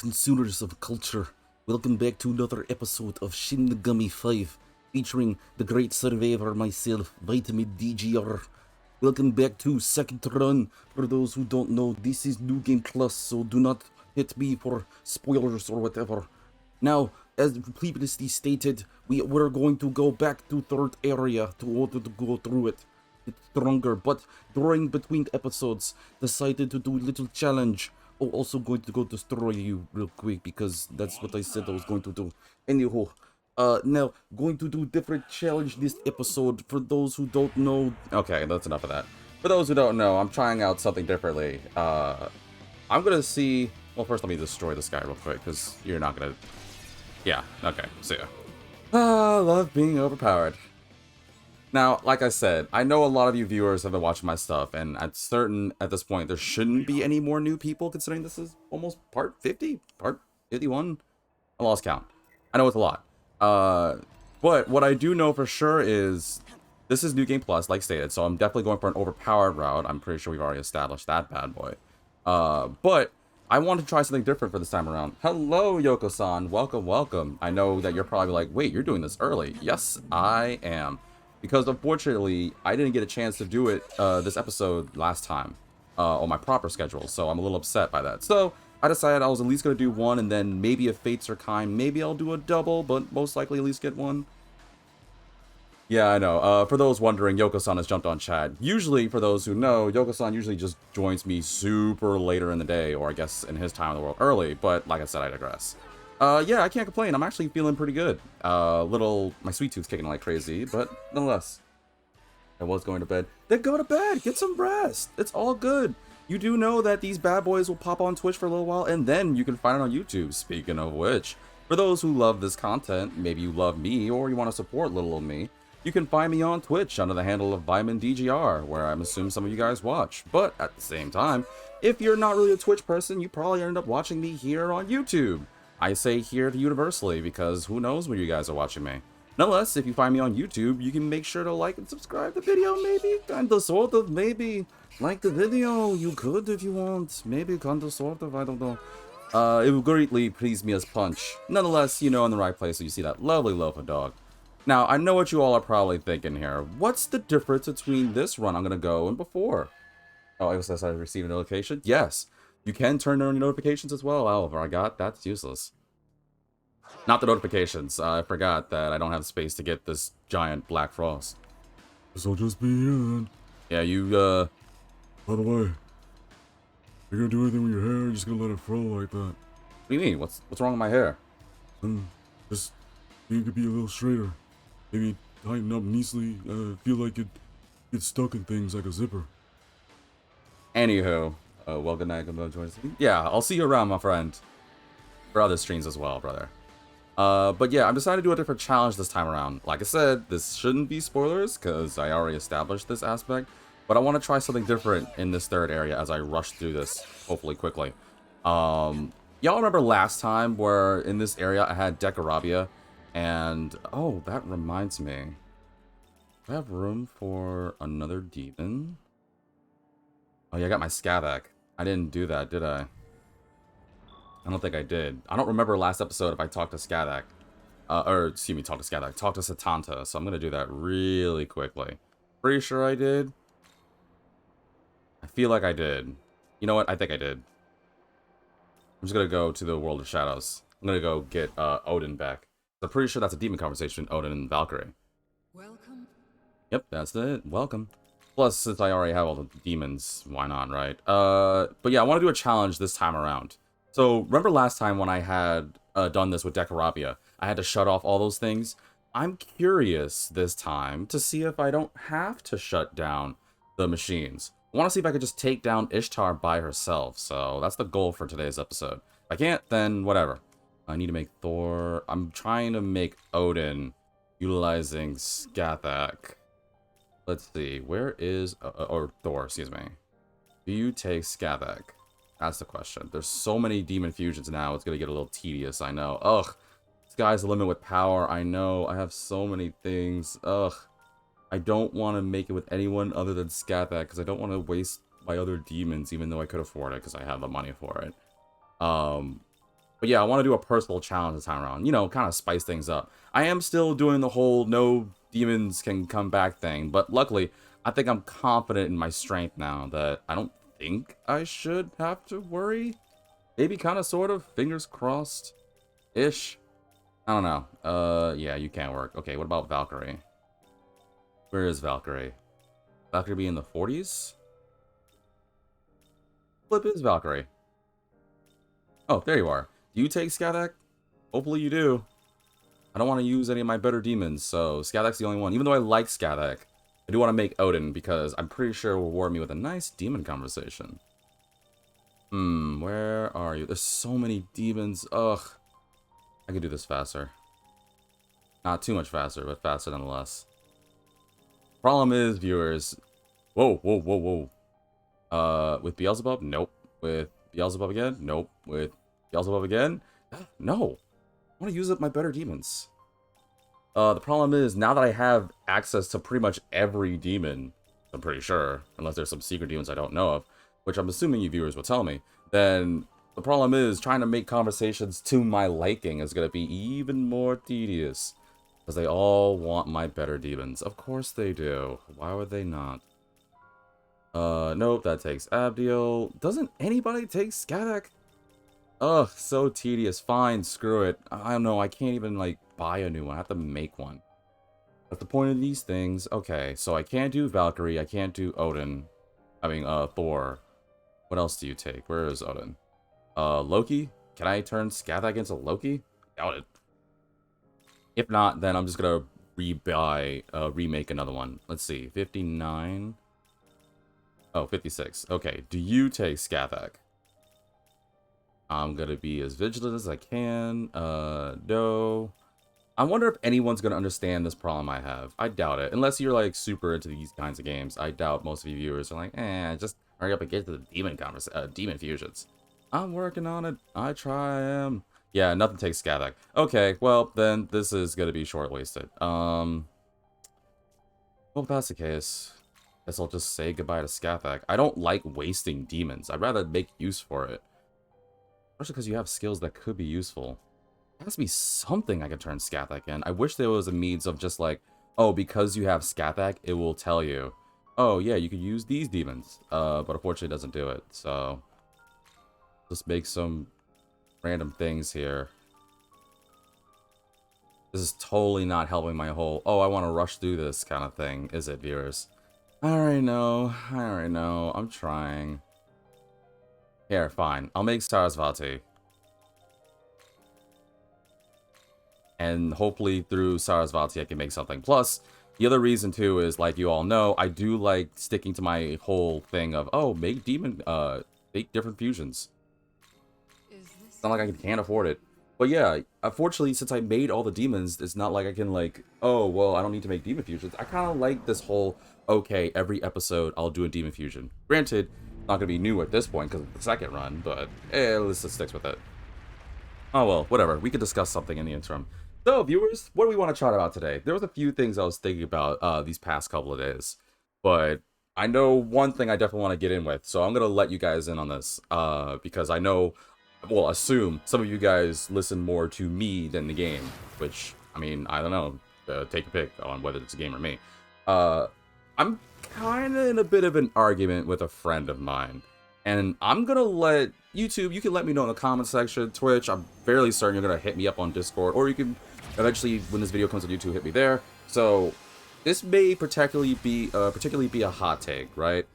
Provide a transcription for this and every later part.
consumers of culture. Welcome back to another episode of Shin Megami 5, featuring the great survivor myself, Vitamin DGR. Welcome back to second run. For those who don't know, this is New Game Plus, so do not hit me for spoilers or whatever. Now, as previously stated, we're going to go back to third area to go through it. It's stronger, but during between episodes, decided to do a little challenge. Oh, also going to go destroy you real quick because that's what I said I was going to do. Anywho, now going to do different challenge this episode. For those who don't know, okay, that's enough of that. For those who don't know, I'm trying out something differently. I'm gonna see. Well, first let me destroy this guy real quick because you're not gonna. Yeah. Okay. See ya. Ah, love being overpowered. Now, like I said, I know a lot of you viewers have been watching my stuff, and at this point, there shouldn't be any more new people, considering this is almost part 50? Part 51? I lost count. I know it's a lot. But what I do know for sure is, this is New Game Plus, like stated, so I'm definitely going for an overpowered route. I'm pretty sure we've already established that bad boy. But I want to try something different for this time around. Hello, Yoko-san. Welcome, welcome. I know that you're probably like, wait, you're doing this early. Yes, I am. Because unfortunately, I didn't get a chance to do it this episode last time on my proper schedule, so I'm a little upset by that. So I decided I was at least going to do one, and then maybe if fates are kind, maybe I'll do a double, but most likely at least get one. Yeah, I know. For those wondering, Yoko-san has jumped on chat. Usually, for those who know, Yoko-san usually just joins me super later in the day, or I guess in his time in the world early, but like I said, I digress. Yeah, I can't complain. I'm actually feeling pretty good. My sweet tooth's kicking like crazy, but nonetheless. I was going to bed. Then go to bed! Get some rest! It's all good! You do know that these bad boys will pop on Twitch for a little while, and then you can find it on YouTube. Speaking of which, for those who love this content, maybe you love me, or you want to support little old me, you can find me on Twitch under the handle of VitaminDGR, where I'm assuming some of you guys watch. But at the same time, if you're not really a Twitch person, you probably end up watching me here on YouTube. I say here to universally because who knows when you guys are watching me. Nonetheless, if you find me on YouTube, you can make sure to like and subscribe the video, maybe, kinda, sort of, maybe. Like the video, you could if you want. Maybe, kinda, sort of, I don't know. It would greatly please me as punch. Nonetheless, you know in the right place so you see that lovely loaf of dog. Now, I know what you all are probably thinking here. What's the difference between this run I'm gonna go and before? Oh, I was I received a notification? Yes. You can turn on your notifications as well. However, I got that's useless. Not the notifications. I forgot that I don't have space to get this giant black frost. This will just be in. Yeah, you, By the way, you're gonna do anything with your hair, you're just gonna let it fro like that. What do you mean? What's wrong with my hair? Just, you could be a little straighter. Maybe tighten up nicely. Feel like it gets stuck in things like a zipper. Anywho, well, good night. Yeah, I'll see you around, my friend. For other streams as well, brother. But yeah, I'm deciding to do a different challenge this time around. Like I said, this shouldn't be spoilers, because I already established this aspect. But I want to try something different in this third area as I rush through this, hopefully quickly. Y'all remember last time where in this area I had Decorabia? And, oh, that reminds me. Do I have room for another demon? Oh yeah, I got my Skavak. I didn't do that, did I? I don't think I did. I don't remember last episode if I talked to Skavak. Or, excuse me, talk to Skavak. Talk to Satanta. So I'm going to do that really quickly. Pretty sure I did. I feel like I did. You know what? I think I did. I'm just going to go to the World of Shadows. I'm going to go get Odin back. I'm pretty sure that's a demon conversation, Odin and Valkyrie. Welcome. Yep, that's it. Welcome. Plus, since I already have all the demons, why not, right? But yeah, I want to do a challenge this time around. So, remember last time when I had done this with Decorabia, I had to shut off all those things? I'm curious this time to see if I don't have to shut down the machines. I want to see if I could just take down Ishtar by herself, so that's the goal for today's episode. If I can't, then whatever. I need to make Thor. I'm trying to make Odin utilizing Skathak. Let's see, where is, or Thor, excuse me. Do you take Skathak? That's the question. There's so many demon fusions now, it's gonna get a little tedious, I know. Ugh, sky's the limit with power, I know. I have so many things, ugh. I don't want to make it with anyone other than Skathak, because I don't want to waste my other demons, even though I could afford it, because I have the money for it. But yeah, I want to do a personal challenge this time around. You know, kind of spice things up. I am still doing the whole no demons can come back thing, but luckily, I think I'm confident in my strength now that I don't think I should have to worry. Maybe kind of, sort of, fingers crossed-ish. I don't know. Yeah, you can't work. Okay, what about Valkyrie? Where is Valkyrie? Valkyrie be in the 40s? Flip is Valkyrie. Oh, there you are. Do you take Skadak? Hopefully you do. I don't want to use any of my better demons, so Skadak's the only one. Even though I like Skadak, I do want to make Odin because I'm pretty sure it will reward me with a nice demon conversation. Where are you? There's so many demons. Ugh. I could do this faster. Not too much faster, but faster nonetheless. Problem is, viewers... Whoa, whoa, whoa, whoa. With Beelzebub? Nope. With Beelzebub again? Nope. With Beelzebub again? No. I want to use up my better demons. The problem is, now that I have access to pretty much every demon, I'm pretty sure, unless there's some secret demons I don't know of, which I'm assuming you viewers will tell me, then the problem is trying to make conversations to my liking is going to be even more tedious. Because they all want my better demons. Of course they do. Why would they not? Nope, that takes Abdiel. Doesn't anybody take Skadak? Ugh, so tedious. Fine, screw it. I don't know, I can't even, like, buy a new one. I have to make one. That's the point of these things. Okay, so I can't do Valkyrie. I can't do Odin. I mean, Thor. What else do you take? Where is Odin? Loki? Can I turn Skadak into Loki? Doubt it. If not, then I'm just gonna remake another one. Let's see, 59. Oh, 56. Okay, do you take Skadak? I'm gonna be as vigilant as I can. No. I wonder if anyone's gonna understand this problem I have. I doubt it. Unless you're, like, super into these kinds of games. I doubt most of you viewers are like, just hurry up and get to the demon fusions. I'm working on it. I try am. Yeah, nothing takes Skadak. Okay, well, then this is gonna be short-wasted. Well, if that's the case, guess I'll just say goodbye to Skadak. I don't like wasting demons. I'd rather make use for it. Especially because you have skills that could be useful. There has to be something I can turn Skadak in. I wish there was a means of just like, oh, because you have Skadak, it will tell you, oh, yeah, you could use these demons. But unfortunately it doesn't do it, so... Just make some random things here. This is totally not helping my whole, oh, I want to rush through this kind of thing, is it, viewers? I already know. I'm trying. Here, fine. I'll make Sarasvati. And hopefully through Sarasvati I can make something. Plus, the other reason too is, like you all know, I do like sticking to my whole thing of, oh, make different fusions. It's not like I can't afford it. But yeah, unfortunately, since I made all the demons, it's not like I can, like, oh, well, I don't need to make demon fusions. I kind of like this whole, okay, every episode I'll do a demon fusion. Granted, not going to be new at this point because of the second run, but let's just stick with it. Oh, well, whatever. We could discuss something in the interim. So, viewers, what do we want to chat about today? There was a few things I was thinking about these past couple of days, but I know one thing I definitely want to get in with, so I'm going to let you guys in on this, because I know... Well, assume some of you guys listen more to me than the game, which, I mean, I don't know. Take a pick on whether it's a game or me. I'm kind of in a bit of an argument with a friend of mine, and I'm going to let YouTube, you can let me know in the comment section, Twitch, I'm fairly certain you're going to hit me up on Discord, or you can eventually, when this video comes on YouTube, hit me there. So, this may particularly be a hot take, right?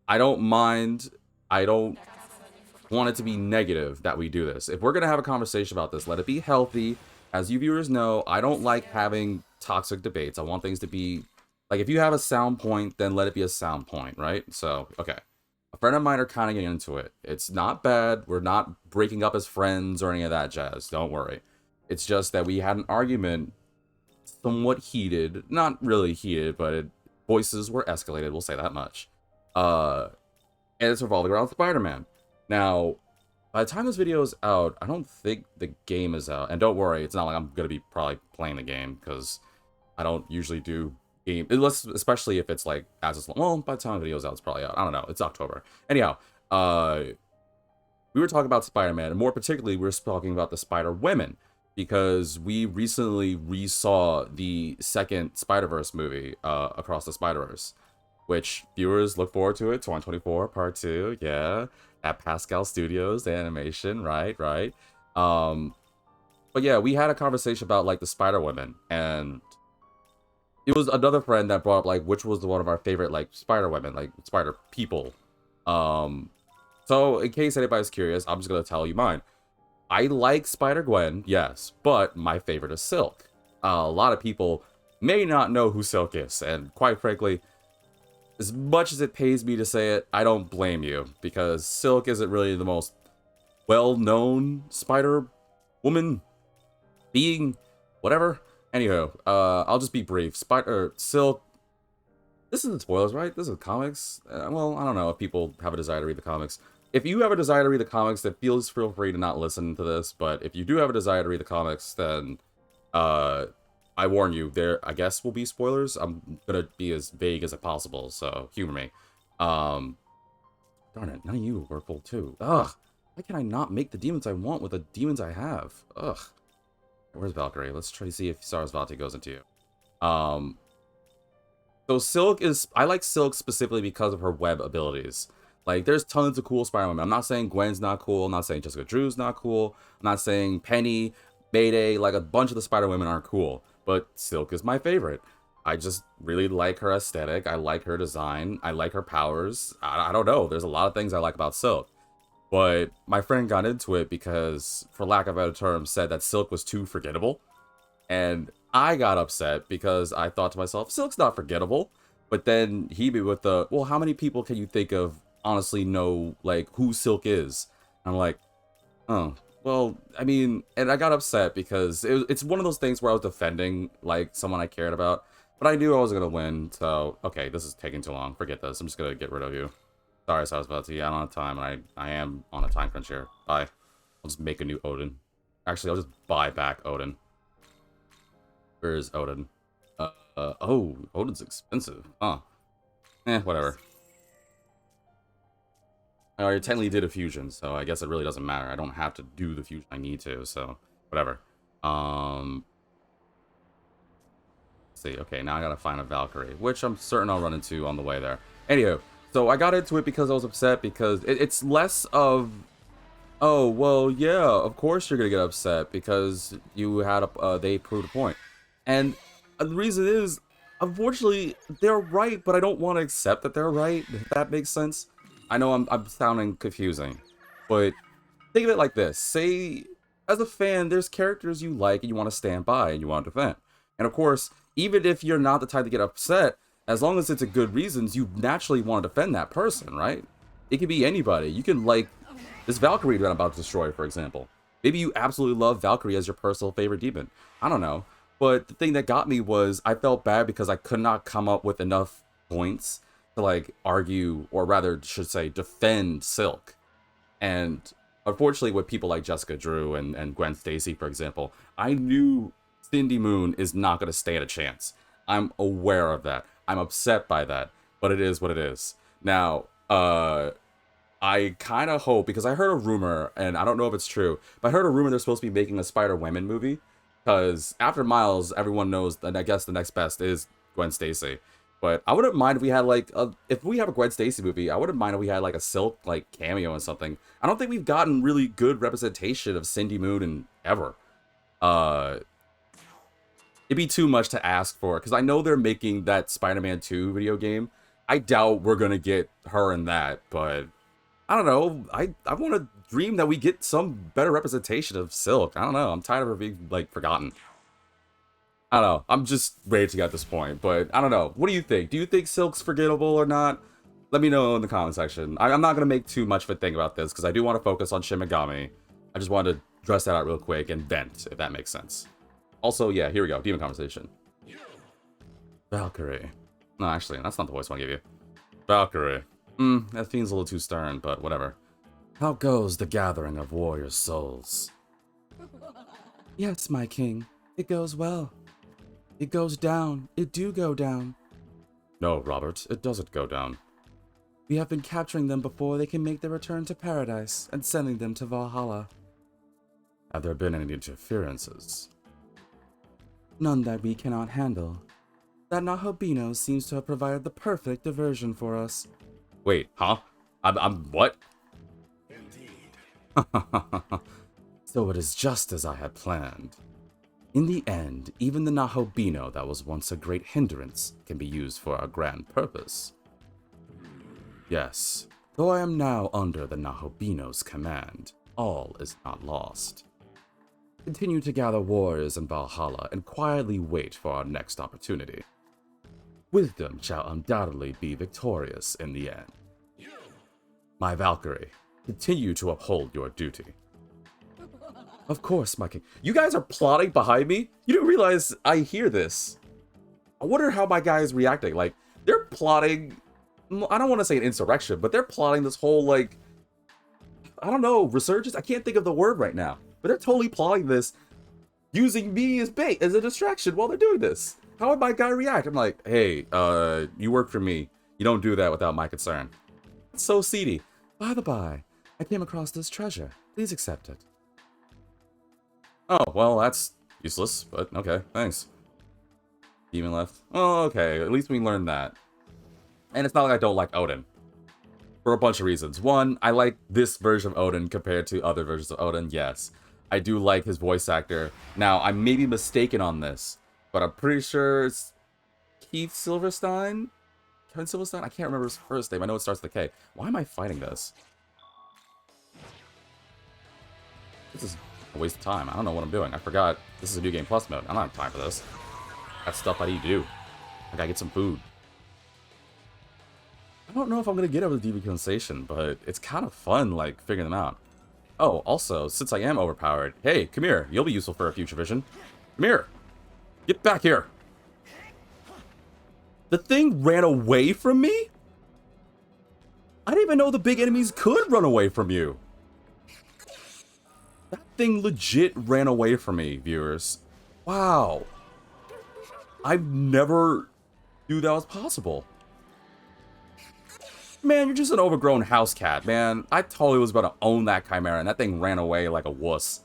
I don't mind, I don't want it to be negative that we do this. If we're going to have a conversation about this, let it be healthy. As you viewers know, I don't like having toxic debates. I want things to be, like, if you have a sound point, then let it be a sound point, right? So, okay. A friend of mine are kind of getting into it. It's not bad. We're not breaking up as friends or any of that jazz. Don't worry. It's just that we had an argument, somewhat heated. Not really heated, but voices were escalated, we'll say that much. And it's revolving around Spider-Man. Now, by the time this video is out, I don't think the game is out. And don't worry, it's not like I'm going to be probably playing the game, because I don't usually do game, especially if it's like, as it's, well, by the time the video is out, it's probably out. I don't know, it's October. Anyhow, we were talking about Spider-Man, and more particularly, we were talking about the Spider-Women, because we recently resaw the second Spider-Verse movie, Across the Spider-Verse, which viewers look forward to it. 2024 Part 2, yeah, at Pascal Studios, the animation, right. But yeah, we had a conversation about like the Spider-Women, and it was another friend that brought up like which was one of our favorite like Spider-Women, like Spider people. Um, so in case anybody's curious, I'm just gonna tell you mine. I like Spider-Gwen, yes, but my favorite is Silk. A lot of people may not know who Silk is, and quite frankly, as much as it pays me to say it, I don't blame you, because Silk isn't really the most well-known Spider-Woman being, whatever. Anywho, I'll just be brief. Silk. This isn't spoilers, right? This is comics. Well, I don't know if people have a desire to read the comics. If you have a desire to read the comics, then feel free to not listen to this. But if you do have a desire to read the comics, then I warn you, there I guess will be spoilers. I'm gonna be as vague as possible, so humor me. Darn it, none of you were full too. Ugh, why can I not make the demons I want with the demons I have? Ugh. Where's Valkyrie? Let's try to see if Sarasvati goes into you. So Silk is... I like Silk specifically because of her web abilities. Like, there's tons of cool Spider-Women. I'm not saying Gwen's not cool. I'm not saying Jessica Drew's not cool. I'm not saying Penny, Mayday, like a bunch of the Spider-Women aren't cool. But Silk is my favorite. I just really like her aesthetic. I like her design. I like her powers. I don't know. There's a lot of things I like about Silk. But my friend got into it because, for lack of a better term, said that Silk was too forgettable. And I got upset because I thought to myself, Silk's not forgettable. But then he be with the, well, how many people can you think of honestly know, like, who Silk is? And I'm like, oh, well, I mean, and I got upset because it's one of those things where I was defending, like, someone I cared about. But I knew I was going to win, so, okay, this is taking too long. Forget this. I'm just going to get rid of you. Sorry, Sarasvati. I don't have time, and I am on a time crunch here. Bye. I'll just make a new Odin. Actually, I'll just buy back Odin. Where is Odin? Oh, Odin's expensive. Huh. Whatever. I already technically did a fusion, so I guess it really doesn't matter. I don't have to do the fusion I need to, so whatever. Let's see. Okay, now I gotta find a Valkyrie, which I'm certain I'll run into on the way there. Anywho, so I got into it because I was upset because it's less of, oh, well, yeah, of course you're gonna get upset because you had they proved a point. And the reason is, unfortunately, they're right, but I don't want to accept that they're right, if that makes sense. I know I'm sounding confusing, but think of it like this. Say, as a fan, there's characters you like and you want to stand by and you want to defend. And of course, even if you're not the type to get upset, as long as it's a good reasons, you naturally want to defend that person, right? It could be anybody. You can like this Valkyrie that I'm about to destroy, for example. Maybe you absolutely love Valkyrie as your personal favorite demon. I don't know. But the thing that got me was I felt bad because I could not come up with enough points to like argue, or rather should say defend Silk. And unfortunately with people like Jessica Drew and Gwen Stacy, for example, I knew Cindy Moon is not going to stand a chance. I'm aware of that. I'm upset by that, but it is what it is. Now, I kind of hope, because I heard a rumor, and I don't know if it's true, but I heard a rumor they're supposed to be making a Spider-Women movie, because after Miles, everyone knows that I guess the next best is Gwen Stacy. But I wouldn't mind if we had like if we have a Gwen Stacy movie, I wouldn't mind if we had like a Silk like cameo and something. I don't think we've gotten really good representation of Cindy Moon in ever. It'd be too much to ask for, because I know they're making that Spider-Man 2 video game. I doubt we're gonna get her in that, but I don't know. I want to dream that we get some better representation of Silk. I don't know. I'm tired of her being like forgotten. I don't know. I'm just raging at this point, but I don't know. What do you think? Do you think Silk's forgettable or not? Let me know in the comment section. I'm not going to make too much of a thing about this because I do want to focus on Shin Megami. I just wanted to dress that out real quick and vent, if that makes sense. Also, yeah, here we go. Demon conversation. Valkyrie. No, actually, that's not the voice I want to give you. Valkyrie. That seems a little too stern, but whatever. How goes the gathering of warrior souls? Yes, my king. It goes well. It goes down. It do go down. No, Robert, it doesn't go down. We have been capturing them before they can make their return to paradise and sending them to Valhalla. Have there been any interferences? None that we cannot handle. That Nahabino seems to have provided the perfect diversion for us. Wait, huh? I'm what? So it is just as I had planned. In the end, even the Nahobino that was once a great hindrance can be used for a grand purpose. Yes, though I am now under the Nahobino's command, all is not lost. Continue to gather warriors in Valhalla and quietly wait for our next opportunity. Wisdom shall undoubtedly be victorious in the end. My Valkyrie, continue to uphold your duty. Of course, my king. You guys are plotting behind me? You didn't realize I hear this. I wonder how my guy is reacting. Like, they're plotting... I don't want to say an insurrection, but they're plotting this whole, like... I don't know, resurgence? I can't think of the word right now. But they're totally plotting this, using me as bait, as a distraction while they're doing this. How would my guy react? I'm like, hey, you work for me. You don't do that without my concern. It's so seedy. By the by, I came across this treasure. Please accept it. Oh, well, that's useless, but okay, thanks. Demon left. Oh, okay, at least we learned that. And it's not like I don't like Odin. For a bunch of reasons. One, I like this version of Odin compared to other versions of Odin, yes. I do like his voice actor. Now, I may be mistaken on this, but I'm pretty sure it's Keith Silverstein? Kevin Silverstein? I can't remember his first name. I know it starts with a K. Why am I fighting this? This is a waste of time. I don't know what I'm doing. I forgot this is a New Game Plus mode. I don't have time for this. That's stuff I need to do. I gotta get some food. I don't know if I'm gonna get over the decompensation, but it's kind of fun, like, figuring them out. Oh, also, since I am overpowered, hey, come here. You'll be useful for a future vision. Come here. Get back here. The thing ran away from me? I didn't even know the big enemies could run away from you. That thing legit ran away from me, viewers. Wow. I never knew that was possible. Man, you're just an overgrown house cat, man. I totally was about to own that Chimera, and that thing ran away like a wuss.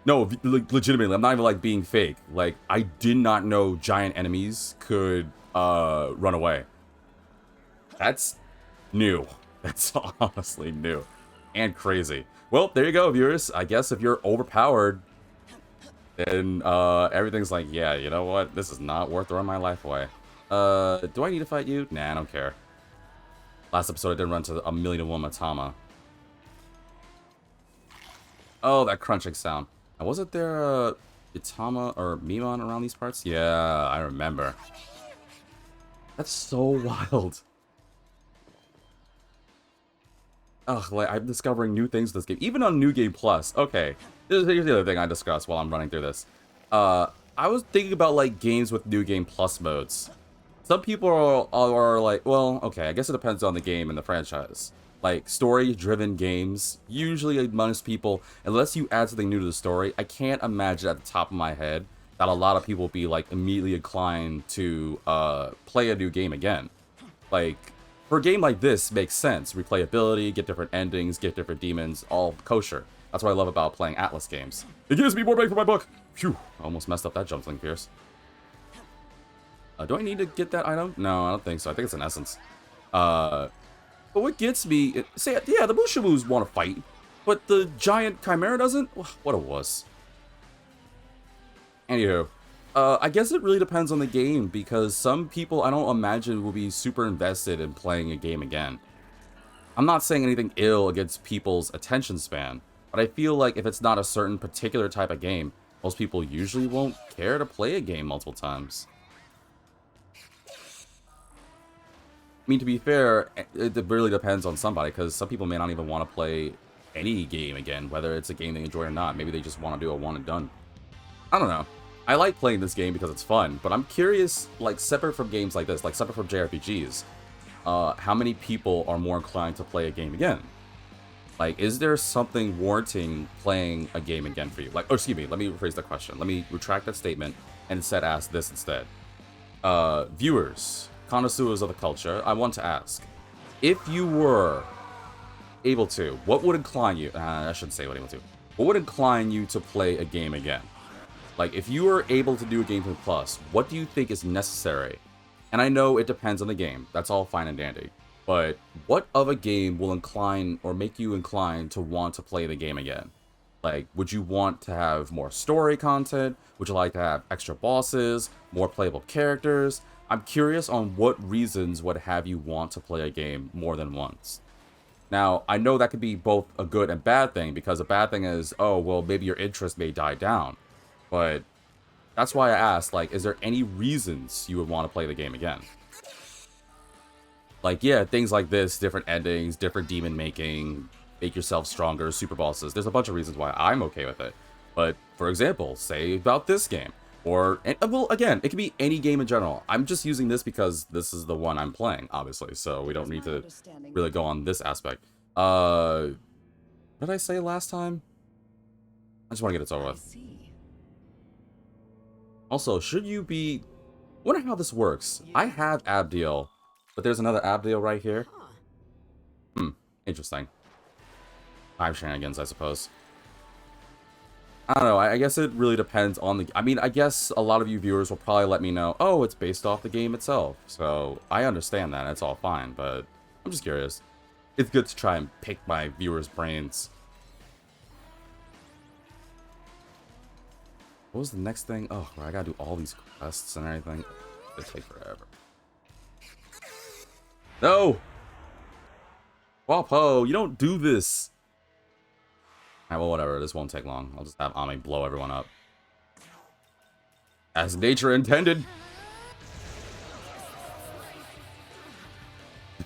No, legitimately, I'm not even, like, being fake. Like, I did not know giant enemies could, run away. That's new. That's honestly new. And crazy. Well, there you go, viewers. I guess if you're overpowered, then, everything's like, yeah, you know what? This is not worth throwing my life away. Do I need to fight you? Nah, I don't care. Last episode, I did run to 1,000,001 Matama. Oh, that crunching sound. Now, wasn't there a Itama or Mimon around these parts? Yeah, I remember. That's so wild. Ugh, like, I'm discovering new things in this game. Even on New Game Plus. Okay, here's the other thing I discussed while I'm running through this. I was thinking about, like, games with New Game Plus modes. Some people are like, well, okay, I guess it depends on the game and the franchise. Like, story-driven games, usually most people, unless you add something new to the story, I can't imagine at the top of my head that a lot of people will be, like, immediately inclined to play a new game again. Like, for a game like this, makes sense. Replayability, get different endings, get different demons, all kosher. That's what I love about playing Atlas games. It gives me more bang for my buck! Phew, I almost messed up that jump sling, Pierce. Do I need to get that item? No, I don't think so. I think it's an essence. But what gets me... yeah, the Mushamus want to fight, but the giant Chimera doesn't? What a wuss. Anywho, I guess it really depends on the game, because some people I don't imagine will be super invested in playing a game again. I'm not saying anything ill against people's attention span, but I feel like if it's not a certain particular type of game, most people usually won't care to play a game multiple times. I mean, to be fair, it really depends on somebody, because some people may not even want to play any game again, whether it's a game they enjoy or not. Maybe they just want to do a one and done. I don't know. I like playing this game because it's fun, but I'm curious, like, separate from games like this, like separate from JRPGs, how many people are more inclined to play a game again? Like, is there something warranting playing a game again for you? Like, oh, excuse me, let me rephrase the question. Let me retract that statement and instead ask this instead. Viewers, connoisseurs of the culture, I want to ask, if you were able to, what would incline you? I shouldn't say what able to. What would incline you to play a game again? Like, if you were able to do a Game Plus, what do you think is necessary? And I know it depends on the game. That's all fine and dandy. But what of a game will incline or make you inclined to want to play the game again? Like, would you want to have more story content? Would you like to have extra bosses, more playable characters? I'm curious on what reasons would have you want to play a game more than once. Now, I know that could be both a good and bad thing, because a bad thing is, oh, well, maybe your interest may die down. But that's why I asked, like, is there any reasons you would want to play the game again? Like, yeah, things like this, different endings, different demon making, make yourself stronger, super bosses. There's a bunch of reasons why I'm okay with it. But, for example, say about this game. Or, well, again, it could be any game in general. I'm just using this because this is the one I'm playing, obviously. So we don't need to really go on this aspect. What did I say last time? I just want to get it over with. Also, should you be... I wonder how this works. I have Abdiel, but there's another Abdiel right here. Interesting. 5 shenanigans, I suppose. I don't know, I guess it really depends on the... I mean, I guess a lot of you viewers will probably let me know, oh, it's based off the game itself. So, I understand that, it's all fine, but I'm just curious. It's good to try and pick my viewers' brains. What was the next thing? Oh, I gotta do all these quests and everything. It'll take forever. No! Wapo, you don't do this! Alright, well, whatever. This won't take long. I'll just have Ami blow everyone up. As nature intended!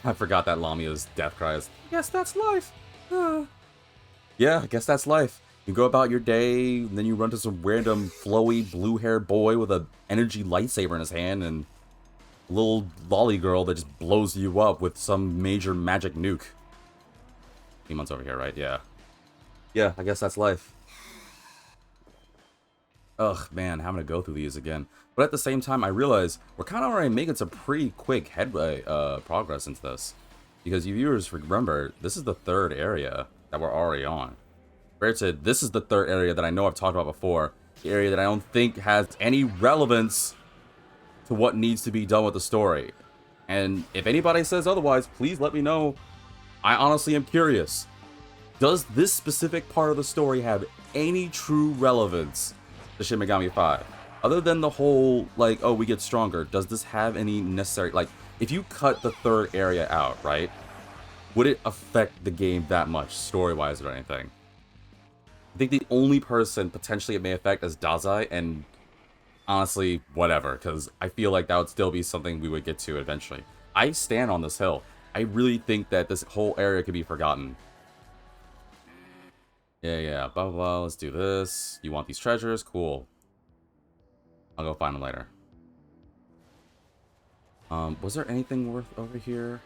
I forgot that Lamia's death cry is, yes, that's life! Yeah, I guess that's life. You go about your day, and then you run to some random flowy blue-haired boy with an energy lightsaber in his hand, and a little lolly girl that just blows you up with some major magic nuke. Demon's over here, right? Yeah. Yeah, I guess that's life. Ugh, man, having to go through these again. But at the same time, I realize we're kind of already making some pretty quick headway, progress into this. Because you viewers remember, this is the 3rd area that we're already on. Granted, this is the 3rd area that I know I've talked about before. The area that I don't think has any relevance to what needs to be done with the story. And if anybody says otherwise, please let me know. I honestly am curious. Does this specific part of the story have any true relevance to Shin Megami 5? Other than the whole, like, oh, we get stronger, does this have any necessary... Like, if you cut the 3rd area out, right? Would it affect the game that much, story-wise or anything? I think the only person potentially it may affect is Dazai, and honestly, whatever, because I feel like that would still be something we would get to eventually. I stand on this hill. I really think that this whole area could be forgotten. Yeah, blah, blah, blah, let's do this. You want these treasures? Cool. I'll go find them later. Was there anything worth over here?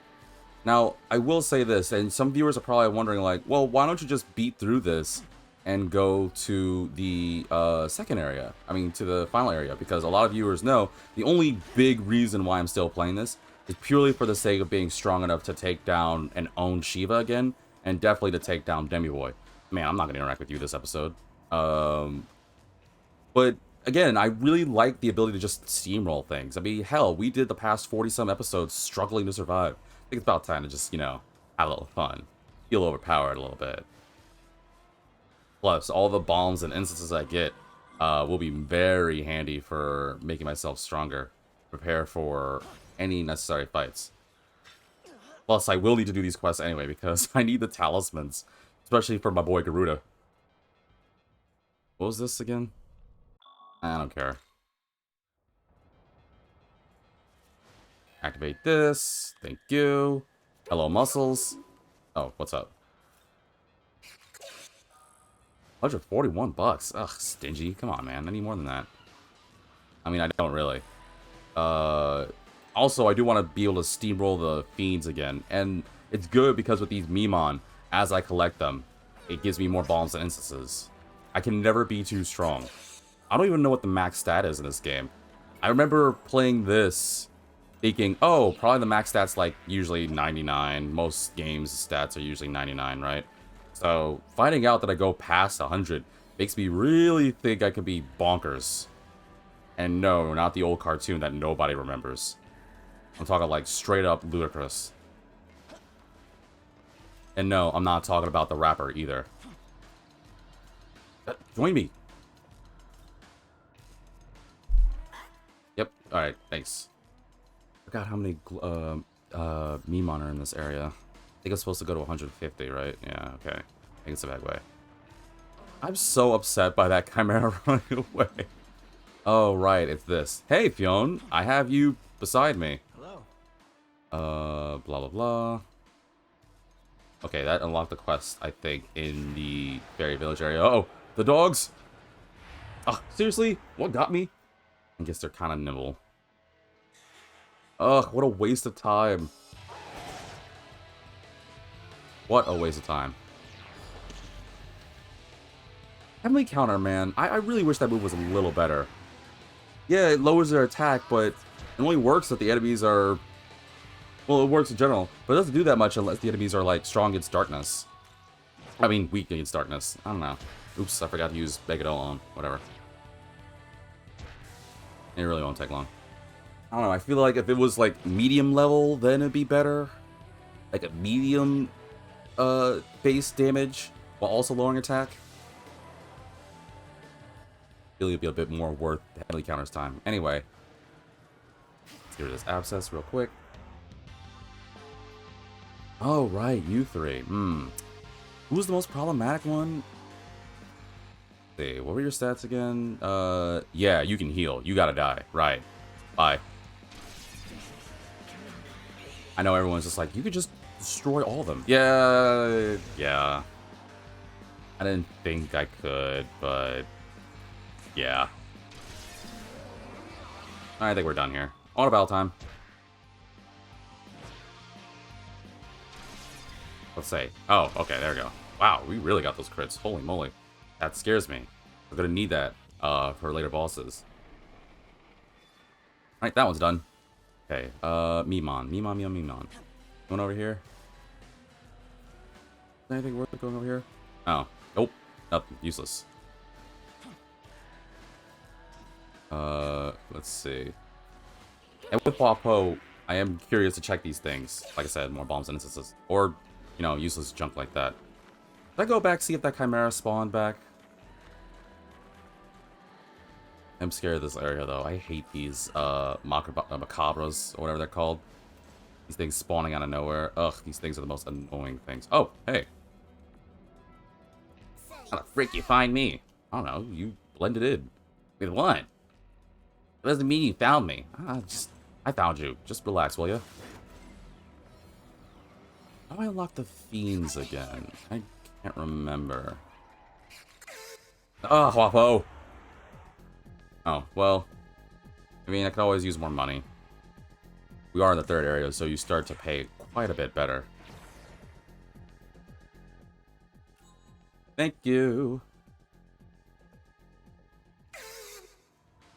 Now, I will say this, and some viewers are probably wondering, like, well, why don't you just beat through this and go to the second area? I mean, to the final area, because a lot of viewers know the only big reason why I'm still playing this is purely for the sake of being strong enough to take down and own Shiva again, and definitely to take down Demi Boy. Man, I'm not going to interact with you this episode. But again, I really like the ability to just steamroll things. I mean, hell, we did the past 40-some episodes struggling to survive. I think it's about time to just, you know, have a little fun. Feel overpowered a little bit. Plus, all the bombs and instances I get will be very handy for making myself stronger. Prepare for any necessary fights. Plus, I will need to do these quests anyway, because I need the talismans. Especially for my boy Garuda. What was this again? I don't care. Activate this. Thank you. Hello, muscles. Oh, what's up? $141. Ugh, stingy. Come on, man. I need more than that. I mean, I don't really. Also, I do want to be able to steamroll the fiends again. And it's good because with these Mimon, as I collect them, it gives me more bombs and instances. I can never be too strong. I don't even know what the max stat is in this game. I remember playing this thinking, oh, probably the max stats like usually 99. Most games stats are usually 99, right? So finding out that I go past 100 makes me really think I could be bonkers. And no, not the old cartoon that nobody remembers. I'm talking like straight up ludicrous. And no, I'm not talking about the rapper either. Join me. Yep. Alright, thanks. Forgot how many Memon are in this area. I think it's supposed to go to 150, right? Yeah, okay. I think it's a bad way. I'm so upset by that Chimera running away. Oh, right, it's this. Hey, Fionn, I have you beside me. Hello. Blah, blah, blah. Okay, that unlocked the quest, I think, in the Fairy Village area. Uh oh, the dogs! Oh, seriously? What got me? I guess they're kind of nimble. Ugh, what a waste of time. What a waste of time. Heavenly Counter, man. I really wish that move was a little better. Yeah, it lowers their attack, but it only works if the enemies are... Well, it works in general, but it doesn't do that much unless the enemies are, like, strong against darkness. I mean, weak against darkness. I don't know. Oops, I forgot to use Megadol on. Whatever. It really won't take long. I don't know, I feel like if it was, like, medium level, then it'd be better. Like a medium, base damage, while also lowering attack. I feel it'd be a bit more worth Heavenly Counter's time. Anyway. Let's get rid of this Abscess real quick. Oh, right, you three. Who's the most problematic one? Let's see, what were your stats again? Yeah, you can heal. You gotta die. Right. Bye. I know everyone's just like, you could just destroy all of them. Yeah. I didn't think I could, but... yeah. I think we're done here. On about time. Let's say. Oh, okay, there we go. Wow, we really got those crits. Holy moly. That scares me. We're gonna need that for later bosses. Alright, that one's done. Okay, Memon. Going over here? Is there anything worth it going over here? Oh. Nope. Nothing. Useless. Let's see. And with Wapo, I am curious to check these things. Like I said, more bombs and instances. Or, you know, useless junk like that. Did I go back, see if that Chimera spawned back? I'm scared of this area, though. I hate these, macabras, or whatever they're called. These things spawning out of nowhere. Ugh, these things are the most annoying things. Oh, hey. How the frick you find me? I don't know, you blended in. With what? It doesn't mean you found me. I found you. Just relax, will you? How do I unlock the fiends again? I can't remember. Oh, Wapo! Oh, well. I mean, I could always use more money. We are in the third area, so you start to pay quite a bit better. Thank you.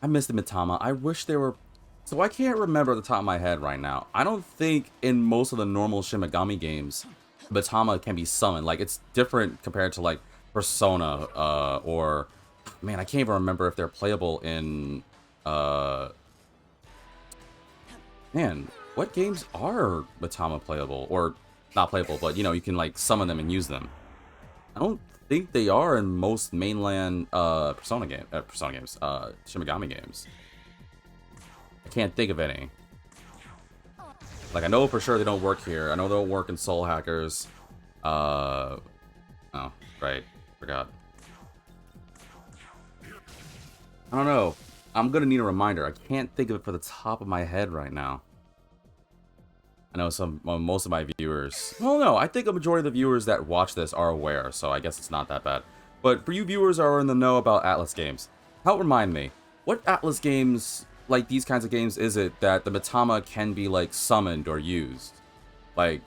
I missed the Mitama. I wish there were... So I can't remember at the top of my head right now. I don't think in most of the normal Shin Megami games, Mitama can be summoned. Like, it's different compared to, like, Persona, or... Man, I can't even remember if they're playable in... Man, what games are Mitama playable? Or, not playable, but, you know, you can, like, summon them and use them. I don't think they are in most mainland, Persona games, Shin Megami games. I can't think of any. Like, I know for sure they don't work here. I know they don't work in Soul Hackers. Oh, right. Forgot. I don't know. I'm gonna need a reminder. I can't think of it for the top of my head right now. I know most of my viewers... Well, no, I think a majority of the viewers that watch this are aware, so I guess it's not that bad. But for you viewers who are in the know about Atlas games, help remind me, what Atlas games, like these kinds of games, is it that the Mitama can be, like, summoned or used? Like,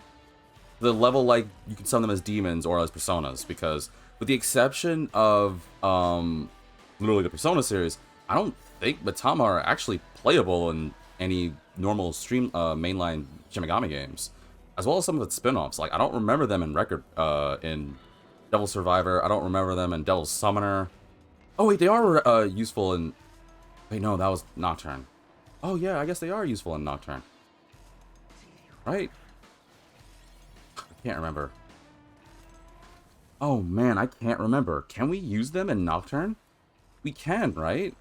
the level, like, you can summon them as demons or as personas, because with the exception of, literally the Persona series, I don't think Mitama are actually playable in any normal stream mainline Shin Megami games, as well as some of its spin-offs. Like I don't remember them in in Devil Survivor. I don't remember them in Devil Summoner. Oh wait, they are useful in. Wait, no, that was Nocturne. Oh yeah, I guess they are useful in Nocturne. Right? I can't remember. Oh man, I can't remember. Can we use them in Nocturne? We can, right?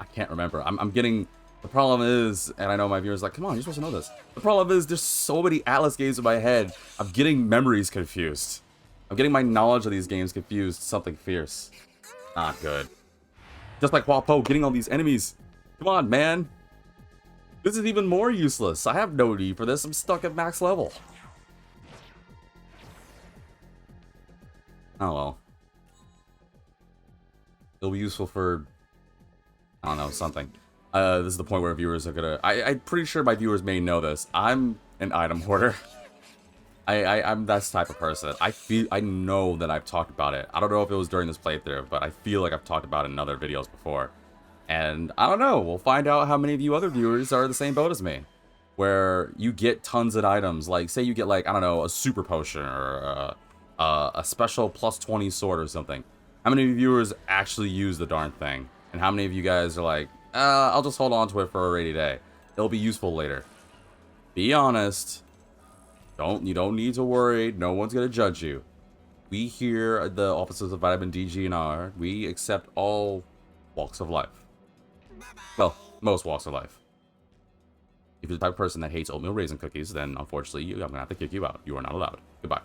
I can't remember. I'm getting... The problem is, and I know my viewers are like, come on, you're supposed to know this. The problem is there's so many Atlas games in my head, I'm getting memories confused. I'm getting my knowledge of these games confused. Something fierce. Not good. Just like Wapo, getting all these enemies. Come on, man. This is even more useless. I have no need for this. I'm stuck at max level. Oh well. It'll be useful for, I don't know, something. This is the point where viewers are gonna... I'm pretty sure my viewers may know this. I'm an item hoarder. I'm that type of person. I know that I've talked about it. I don't know if it was during this playthrough, but I feel like I've talked about it in other videos before. And I don't know. We'll find out how many of you other viewers are the same boat as me. Where you get tons of items. Like, say you get, like, I don't know, a super potion or a special plus 20 sword or something. How many of you viewers actually use the darn thing? And how many of you guys are like, I'll just hold on to it for a rainy day. It'll be useful later. Be honest. You don't need to worry. No one's gonna judge you. We here at the offices of Vitamin D, G, and R, we accept all walks of life. Well, most walks of life. If you're the type of person that hates oatmeal raisin cookies, then unfortunately, I'm gonna have to kick you out. You are not allowed. Goodbye.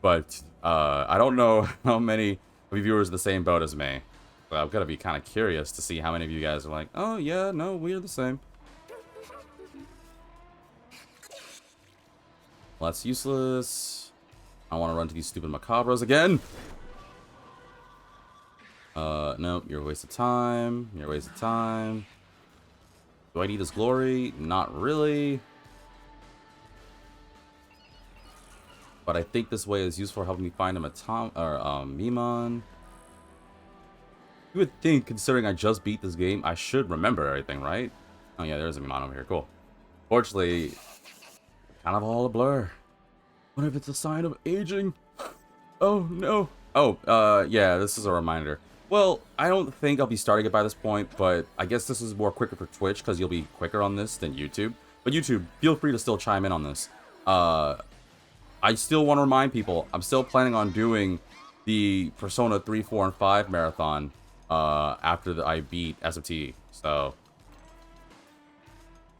But I don't know how many of you viewers are the same boat as me. But I'm gonna be kind of curious to see how many of you guys are like, oh yeah, no, we're the same. Well, that's useless. I want to run to these stupid macabras again. Nope, you're a waste of time. You're a waste of time. Do I need this glory? Not really. But I think this way is useful for helping me find a Mimon. You would think, considering I just beat this game, I should remember everything, right? Oh yeah, there's a Mimon over here. Cool. Fortunately, kind of all a blur. What if it's a sign of aging? Oh no. Oh, yeah, this is a reminder. Well, I don't think I'll be starting it by this point, but I guess this is more quicker for Twitch because you'll be quicker on this than YouTube. But YouTube, feel free to still chime in on this. I still want to remind people, I'm still planning on doing the Persona 3, 4, and 5 marathon after I beat SFT. So,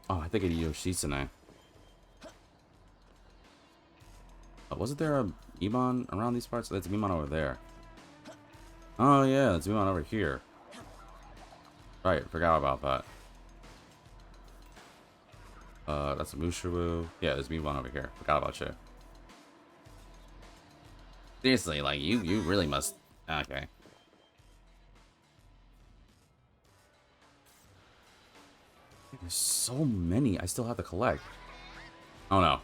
oh, I think I need Yoshitsune. Wasn't there a Mimon around these parts? There's a Mimon over there. Oh yeah, there's a Mimon over here. Right, forgot about that. That's a Mushiru. Yeah, there's a Mimon over here. Forgot about you. Seriously, like, you really must... Okay. There's so many I still have to collect. Oh no.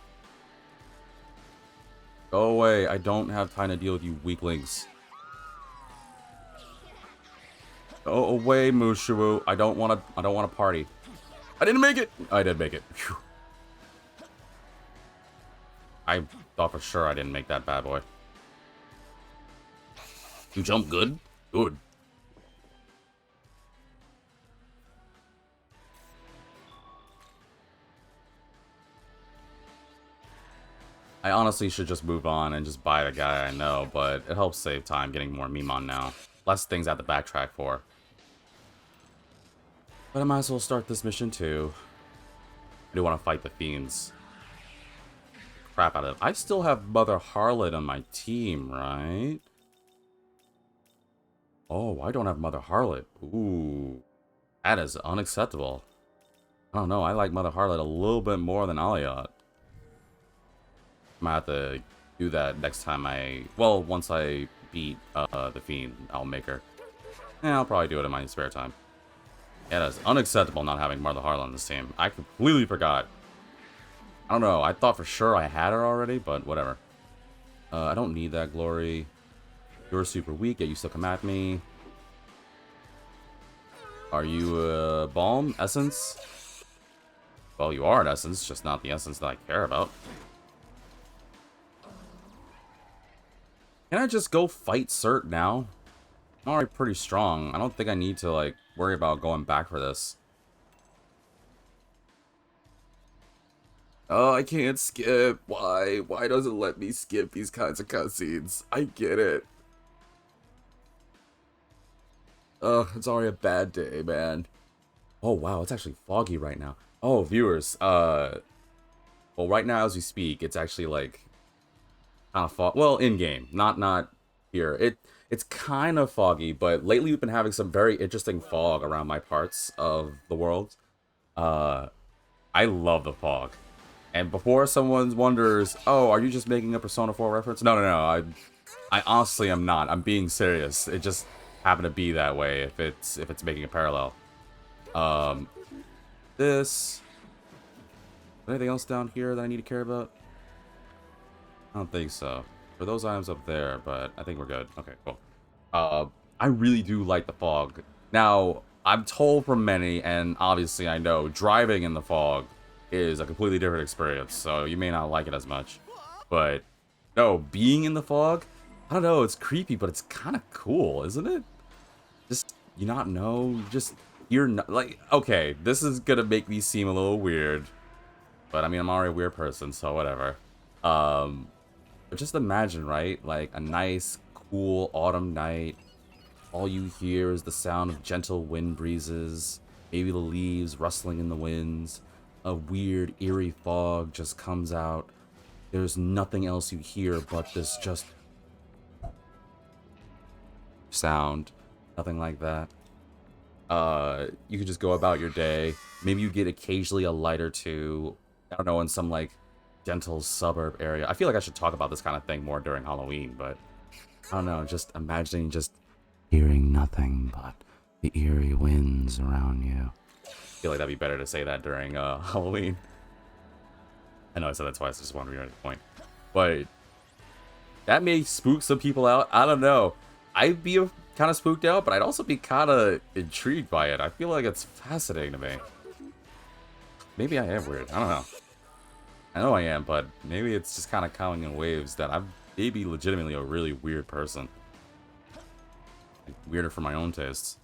Go away. I don't have time to deal with you weaklings. Go away, Mushiru. I don't want to party. I didn't make it. I did make it. Phew. I thought for sure I didn't make that bad boy. You jump good? Good. I honestly should just move on and just buy the guy I know, but it helps save time getting more Mimon now. Less things I have to backtrack for. But I might as well start this mission too. I do want to fight the fiends. Crap out of it. I still have Mother Harlot on my team, right? Oh, I don't have Mother Harlot. Ooh. That is unacceptable. I don't know, I like Mother Harlot a little bit more than Aliot. I might have to do that next time well, once I beat the Fiend, I'll make her. Yeah, I'll probably do it in my spare time. Yeah, that's unacceptable not having Mother Harlot on this team. I completely forgot. I don't know, I thought for sure I had her already, but whatever. I don't need that glory. You're super weak, yet you still come at me. Are you a balm? Essence? Well, you are an essence, just not the essence that I care about. Can I just go fight Cert now? I'm already pretty strong. I don't think I need to, like, worry about going back for this. Oh, I can't skip. Why? Why does it let me skip these kinds of cutscenes? I get it. Ugh, it's already a bad day, man. Oh, wow, it's actually foggy right now. Oh, viewers, well, right now as we speak, it's actually, like, kind of fog. Well, in-game, not here. It's kind of foggy, but lately we've been having some very interesting fog around my parts of the world. I love the fog. And before someone wonders, oh, are you just making a Persona 4 reference? No, no, no. I honestly am not. I'm being serious. It just happened to be that way if it's making a parallel. This. Anything else down here that I need to care about? I don't think so. For those items up there, but I think we're good. Okay, cool. I really do like the fog. Now, I'm told from many, and obviously I know, driving in the fog is a completely different experience, so you may not like it as much. But, no, being in the fog, I don't know, it's creepy, but it's kind of cool, isn't it? Just, you not know, you're not, like, okay, this is gonna make me seem a little weird, but I mean, I'm already a weird person, so whatever. But just imagine, right, like, a nice, cool autumn night. All you hear is the sound of gentle wind breezes, maybe the leaves rustling in the winds. A weird, eerie fog just comes out. There's nothing else you hear but this just sound. Nothing like that. You could just go about your day. Maybe you get occasionally a light or two. I don't know, in some, like, gentle suburb area. I feel like I should talk about this kind of thing more during Halloween, but I don't know, just imagining just hearing nothing but the eerie winds around you. I feel like that'd be better to say that during Halloween. I know I said that twice, I just wanted to reiterate the point. But that may spook some people out. I don't know. I'd be kind of spooked out, but I'd also be kind of intrigued by it. I feel like it's fascinating to me. Maybe I am weird. I don't know. I know I am, but maybe it's just kind of coming in waves that I'm maybe legitimately a really weird person. Weirder for my own tastes.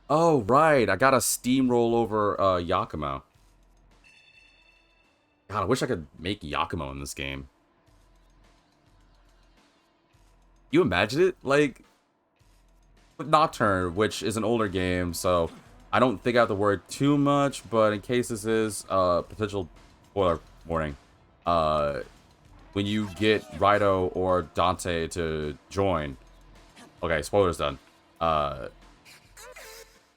Oh, right. I gotta steamroll over Yakumo. God, I wish I could make Yakumo in this game. You imagine it? Like, Nocturne, which is an older game, so I don't think I have to worry too much, but in case this is potential spoiler warning, when you get Raito or Dante to join, okay, spoilers done.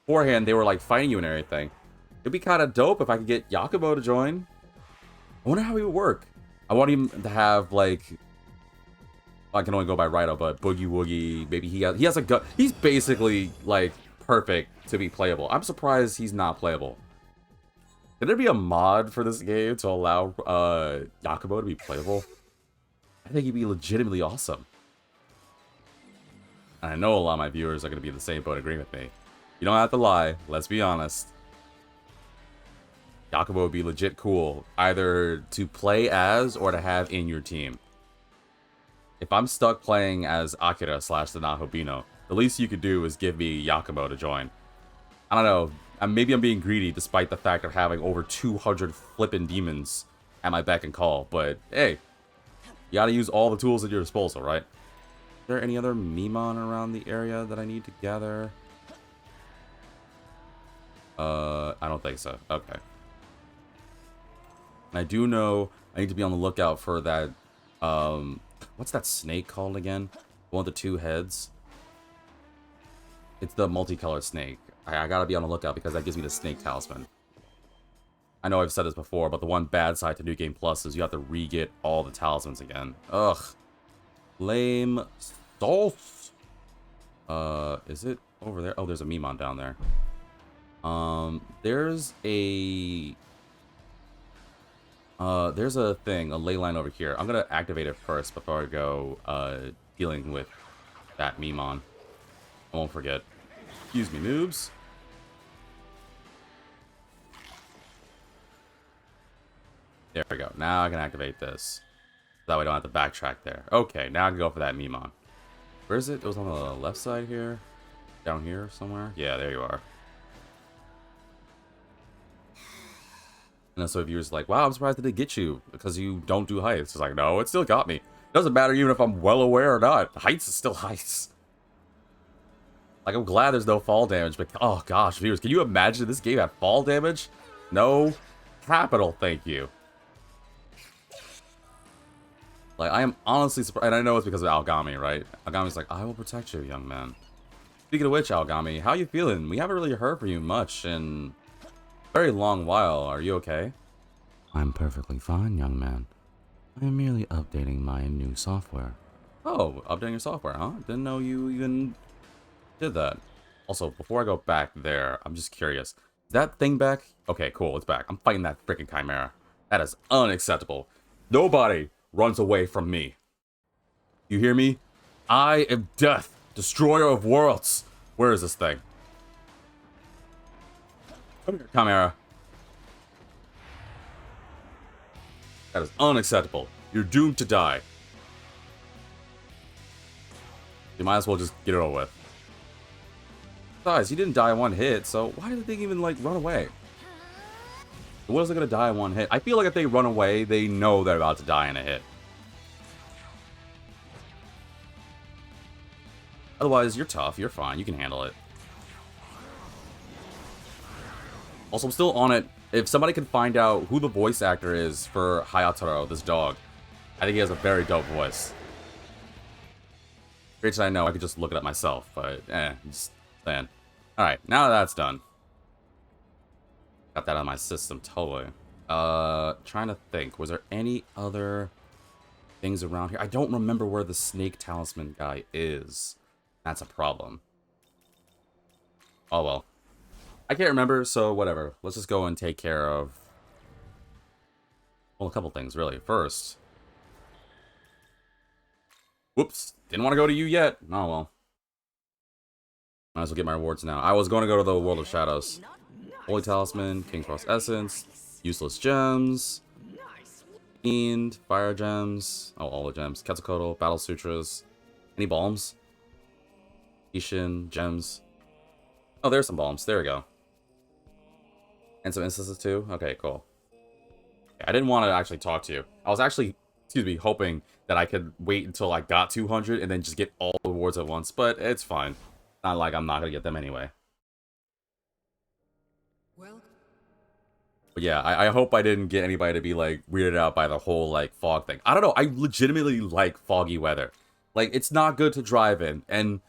Beforehand, they were like fighting you and everything. It'd be kind of dope if I could get Yakumo to join. I wonder how he would work. I want him to have, like, I can only go by Raito, but Boogie Woogie. Maybe he has a gun. He's basically, like, perfect to be playable. I'm surprised he's not playable. Could there be a mod for this game to allow Yakumo to be playable? I think he'd be legitimately awesome. And I know a lot of my viewers are going to be in the same boat, agreeing with me. You don't have to lie. Let's be honest. Yakumo would be legit cool, either to play as or to have in your team. If I'm stuck playing as Akira / the Nahobino, the least you could do is give me Yakumo to join. I don't know. Maybe I'm being greedy despite the fact of having over 200 flippin' demons at my beck and call. But, hey, you gotta use all the tools at your disposal, right? Is there any other Mimon around the area that I need to gather? I don't think so. Okay. I do know I need to be on the lookout for that, what's that snake called again? One with the two heads. It's the multicolored snake. I gotta be on the lookout because that gives me the snake talisman. I know I've said this before, but the one bad side to New Game Plus is you have to re-get all the talismans again. Ugh. Lame sauce. Is it over there? Oh, there's a Mimon down there. There's a thing, a ley line over here. I'm gonna activate it first before I go, dealing with that Mimon. I won't forget. Excuse me, noobs. There we go. Now I can activate this. That way I don't have to backtrack there. Okay, now I can go for that Mimon. Where is it? It was on the left side here? Down here somewhere? Yeah, there you are. And then so if you're just like, wow, I'm surprised it didn't get you because you don't do heights. It's like, no, it still got me. It doesn't matter even if I'm well aware or not. Heights is still heights. Like, I'm glad there's no fall damage, but oh gosh, viewers, can you imagine this game had fall damage? No capital, thank you. Like, I am honestly surprised, and I know it's because of Algami, right? Algami's like, I will protect you, young man. Speaking of which, Algami, how you feeling? We haven't really heard from you much in a very long while. Are you okay? I'm perfectly fine, young man. I am merely updating my new software. Oh, updating your software, huh? Didn't know you even did that. Also, before I go back there, I'm just curious. Is that thing back? Okay, cool, it's back. I'm fighting that freaking Chimera. That is unacceptable. Nobody runs away from me. You hear me? I am death, destroyer of worlds. Where is this thing? Come here, Chimera. That is unacceptable. You're doomed to die. You might as well just get it over with. Besides, you didn't die in one hit, so why did the thing even, like, run away? What is it gonna die in one hit? I feel like if they run away, they know they're about to die in a hit. Otherwise, you're tough, you're fine, you can handle it. Also, I'm still on it. If somebody can find out who the voice actor is for Hayataro, this dog, I think he has a very dope voice. Which I know, I could just look it up myself, but just saying. Alright, now that that's done. Got that on my system, totally. Trying to think, was there any other things around here? I don't remember where the snake talisman guy is. That's a problem. Oh well. I can't remember, so whatever. Let's just go and take care of... well, a couple things, really. First... whoops. Didn't want to go to you yet. Oh, well. Might as well get my rewards now. I was going to go to the World of Shadows. Holy Talisman, King's Frost Essence, Useless Gems, Fiend, Fire Gems, oh, all the gems, Quetzalcoatl, Battle Sutras, any balms? Shin, gems. Oh, there's some balms. There we go. And some instances too? Okay, cool. I didn't want to actually talk to you. I was actually, excuse me, hoping that I could wait until I got 200 and then just get all the rewards at once, but it's fine. Not like I'm not going to get them anyway. Well, but yeah, I hope I didn't get anybody to be, like, weirded out by the whole, like, fog thing. I don't know, I legitimately like foggy weather. Like, it's not good to drive in, and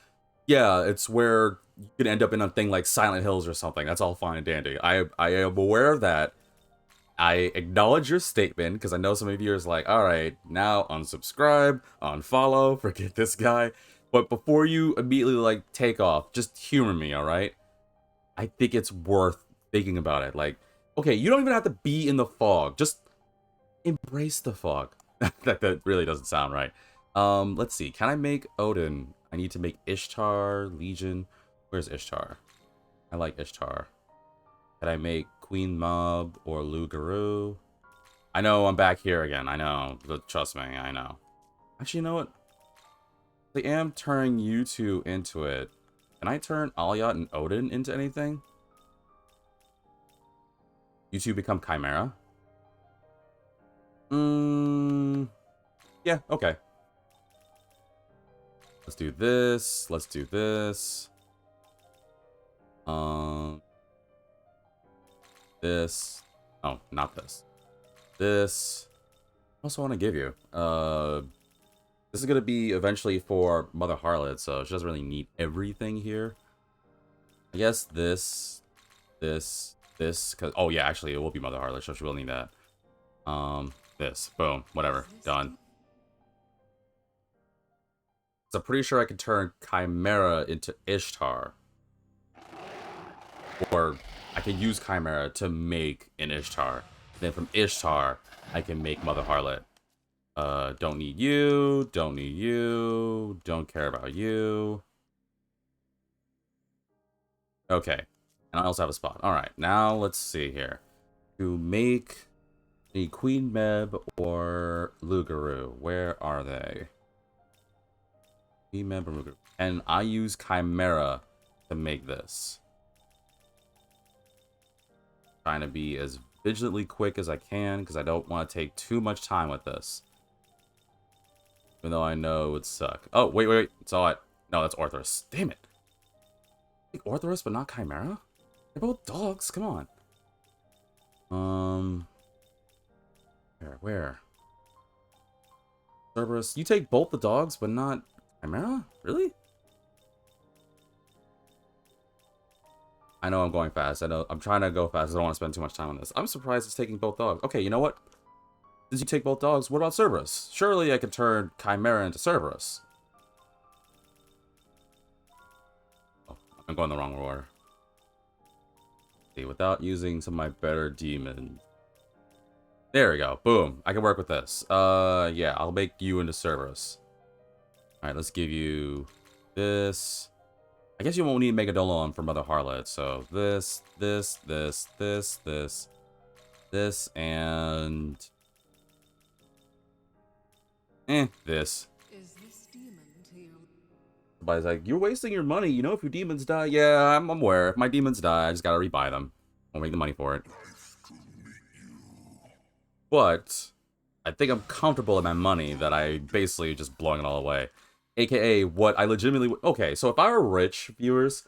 yeah, it's where you could end up in a thing like Silent Hills or something. That's all fine and dandy. I am aware of that. I acknowledge your statement, because I know some of you are like, alright, now unsubscribe, unfollow, forget this guy. But before you immediately, like, take off, just humor me, alright? I think it's worth thinking about it. Like, okay, you don't even have to be in the fog. Just embrace the fog. that really doesn't sound right. Let's see. Can I make Odin? I need to make Ishtar, Legion. Where's Ishtar? I like Ishtar. Can I make Queen Mob or Lu Guru? I know I'm back here again. I know. But trust me, I know. Actually, you know what? I am turning you two into it. Can I turn Alyat and Odin into anything? You two become Chimera? Yeah, okay. Let's do this. Let's do this. This. Oh, not this. This. I also want to give you. This is going to be eventually for Mother Harlot, so she doesn't really need everything here. I guess this, cause, oh yeah, actually, it will be Mother Harlot, so she will need that. This. Boom. Whatever. Done. So I'm pretty sure I can turn Chimera into Ishtar. Or I can use Chimera to make an Ishtar. Then from Ishtar, I can make Mother Harlot. Don't need you, don't need you, don't care about you. Okay. And I also have a spot. Alright, now let's see here. To make The Queen Meb or Lugaru. Where are they? Queen Meb or Lugaru. And I use Chimera to make this. Trying to be as vigilantly quick as I can because I don't want to take too much time with this. Even though I know it would suck. Oh, wait. Saw it. No, that's Orthrus. Damn it. Like Orthrus, but not Chimera? They're both dogs. Come on. Where? Cerberus. You take both the dogs, but not Chimera? Really? I know I'm going fast. I know I'm trying to go fast. I don't want to spend too much time on this. I'm surprised it's taking both dogs. Okay, you know what? Since you take both dogs, what about Cerberus? Surely I could turn Chimera into Cerberus. Oh, I'm going the wrong order. See, without using some of my better demons. There we go. Boom. I can work with this. Yeah, I'll make you into Cerberus. Alright, let's give you this. I guess you won't need Megadolon for Mother Harlot. So this, and this. Is this demon to you? Somebody's like, you're wasting your money. You know, if your demons die, yeah, I'm aware. If my demons die, I just gotta rebuy them. I'll make the money for it. But I think I'm comfortable in my money that I basically just blowing it all away. AKA what I legitimately... Okay, so if I were rich, viewers,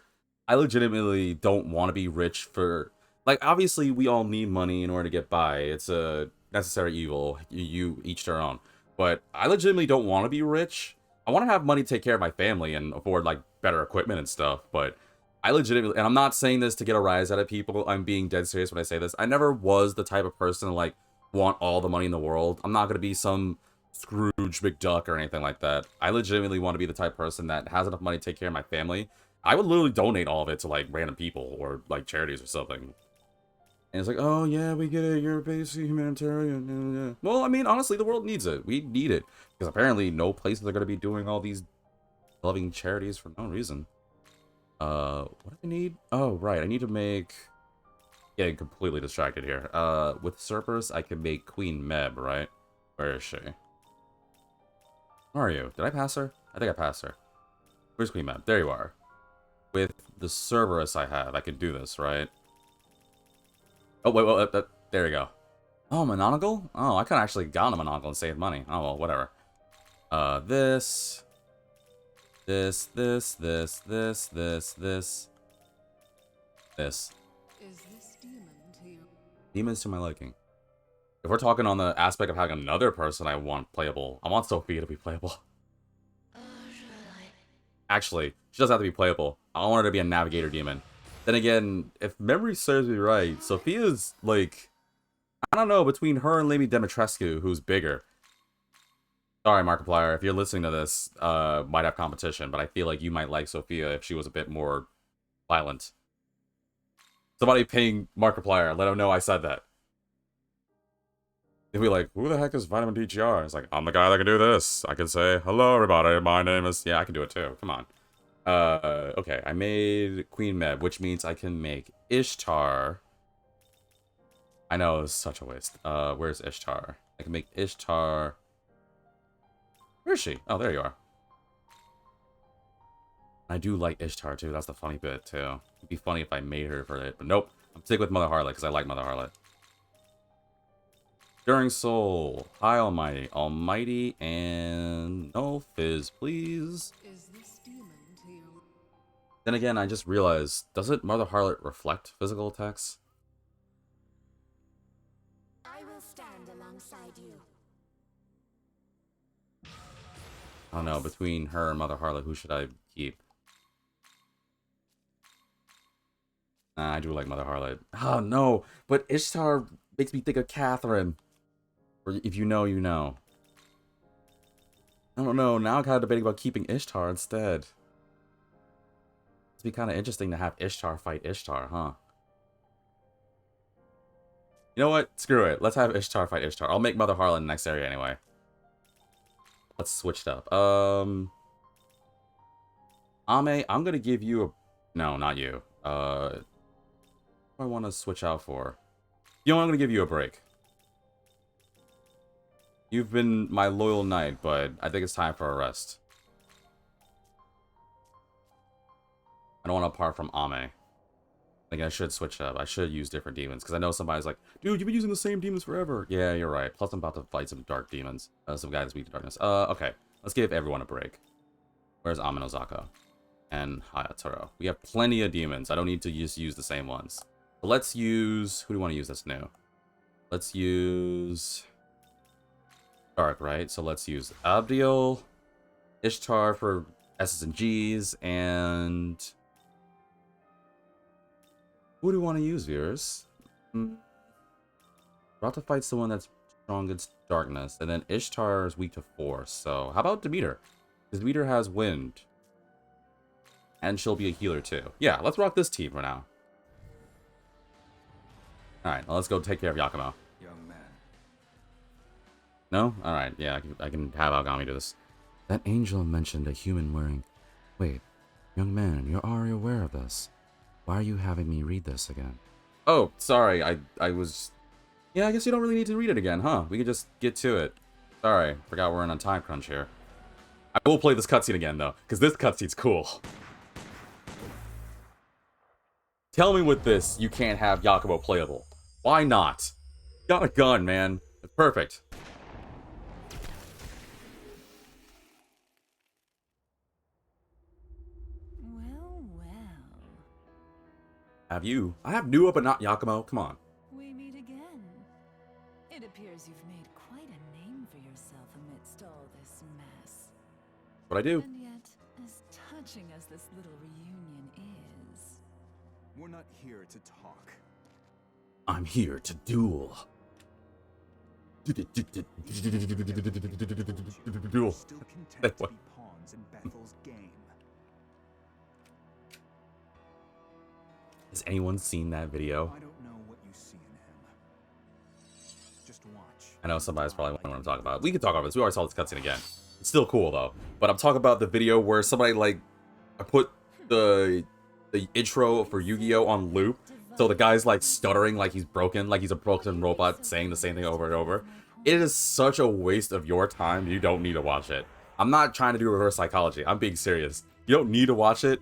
I legitimately don't want to be rich for... Like, obviously, we all need money in order to get by. It's a necessary evil. You each their own. But I legitimately don't want to be rich. I want to have money to take care of my family and afford, like, better equipment and stuff. But I legitimately... And I'm not saying this to get a rise out of people. I'm being dead serious when I say this. I never was the type of person to, like, want all the money in the world. I'm not going to be some Scrooge McDuck or anything like that. I legitimately want to be the type of person that has enough money to take care of my family. I would literally donate all of it to, like, random people or, like, charities or something. And it's like, oh, yeah, we get it. You're basically humanitarian. Yeah. Well, I mean, honestly, the world needs it. We need it. Because apparently no places are going to be doing all these loving charities for no reason. What do I need? Oh, right. I need to make... Getting completely distracted here. With Cerberus, I can make Queen Meb, right? Where is she? Where are you? Did I pass her? I think I passed her. Where's Queen Meb? There you are. With the Cerberus I have, I can do this, right? Oh, wait, there you go. Oh, Monocle? Oh, I could have actually gotten a Monocle and saved money. Oh, well, whatever. This. This. Is this demon to you? Demons to my liking. If we're talking on the aspect of having another person I want playable, I want Sophia to be playable. Actually, she doesn't have to be playable. I want her to be a navigator demon. Then again, if memory serves me right, Sophia's, like... I don't know, between her and Lady Dimitrescu, who's bigger. Sorry, Markiplier, if you're listening to this, might have competition, but I feel like you might like Sophia if she was a bit more violent. Somebody ping Markiplier, let him know I said that. If we like, who the heck is Vitamin DGR? It's like, I'm the guy that can do this. I can say, hello everybody, my name is... Yeah, I can do it too, come on. Okay, I made Queen Meb, which means I can make Ishtar. I know, it's such a waste. Where's Ishtar? I can make Ishtar... Where is she? Oh, there you are. I do like Ishtar too, that's the funny bit too. It'd be funny if I made her for it, but nope. I'm sticking with Mother Harlot because I like Mother Harlot. During Soul, Hi Almighty, and no fizz, please. Is this demon to you? Then again, I just realized, doesn't Mother Harlot reflect physical attacks? I will stand alongside you. I don't know, between her and Mother Harlot, who should I keep? Nah, I do like Mother Harlot. Oh no, but Ishtar makes me think of Catherine. Or if you know, you know. I don't know, now I'm kind of debating about keeping Ishtar instead. It'd be kind of interesting to have Ishtar fight Ishtar, huh? You know what? Screw it. Let's have Ishtar fight Ishtar. I'll make Mother Harlot in the next area anyway. Let's switch it up. Ame, I'm gonna give you a... No, not you. What do I want to switch out for? You know what? I'm gonna give you a break. You've been my loyal knight, but I think it's time for a rest. I don't want to part from Ame. I think I should switch up. I should use different demons, because I know somebody's like, dude, you've been using the same demons forever. Yeah, you're right. Plus, I'm about to fight some dark demons. Some guys weak to darkness. Okay. Let's give everyone a break. Where's Amenozaka? And Hayataro. We have plenty of demons. I don't need to just use the same ones. But let's use... Who do we want to use that's new? Let's use... Dark, right? So let's use Abdiel, Ishtar for S's and G's, and... Who do we want to use, viewers? We're about to fight someone that's strong against darkness, and then Ishtar is weak to force. So how about Demeter? Because Demeter has wind. And she'll be a healer too. Yeah, let's rock this team for now. Alright, now let's go take care of Yakumo. Young man. No? Alright, yeah, I can have Algami do this. That angel mentioned a human wearing... Wait, young man, you're already aware of this. Why are you having me read this again? Oh, sorry, I was... Yeah, I guess you don't really need to read it again, huh? We could just get to it. Sorry, forgot we're in a time crunch here. I will play this cutscene again, though, because this cutscene's cool. Tell me with this, you can't have Yakumo playable. Why not? Got a gun, man. It's perfect. Well, well. Have you? I have Nua, but not Yakumo. Come on. We meet again. It appears you've made quite a name for yourself amidst all this mess. What I do? And yet, as touching as this little reunion is... We're not here to talk. I'm here to duel. Still content to be pawns in Bethel's game. Has anyone seen that video? I don't know what you see in him. Just watch. I know somebody's probably wondering what I'm talking about. We can talk about this. We already saw this cutscene again. It's still cool though. But I'm talking about the video where somebody like I put the intro for Yu-Gi-Oh on loop. So the guy's like stuttering like he's broken, like he's a broken robot saying the same thing over and over. It is such a waste of your time. You don't need to watch it. I'm not trying to do reverse psychology. I'm being serious. You don't need to watch it.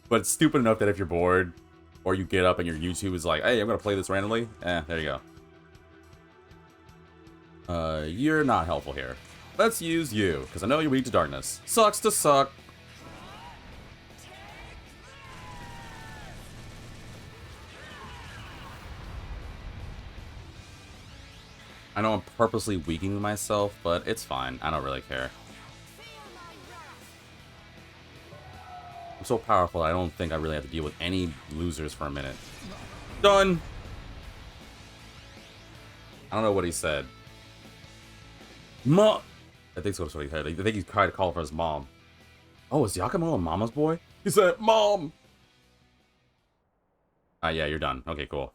But it's stupid enough that if you're bored or you get up and your YouTube is like, hey, I'm going to play this randomly. There you go. You're not helpful here. Let's use you, because I know you're weak to darkness. Sucks to suck. I know I'm purposely weakening myself, but it's fine. I don't really care. I'm so powerful, I don't think I really have to deal with any losers for a minute. Done! I don't know what he said. Mom! I think that's what he said. I think he tried to call for his mom. Oh, is Yakumo a mama's boy? He said, Mom! Yeah, you're done. Okay, cool.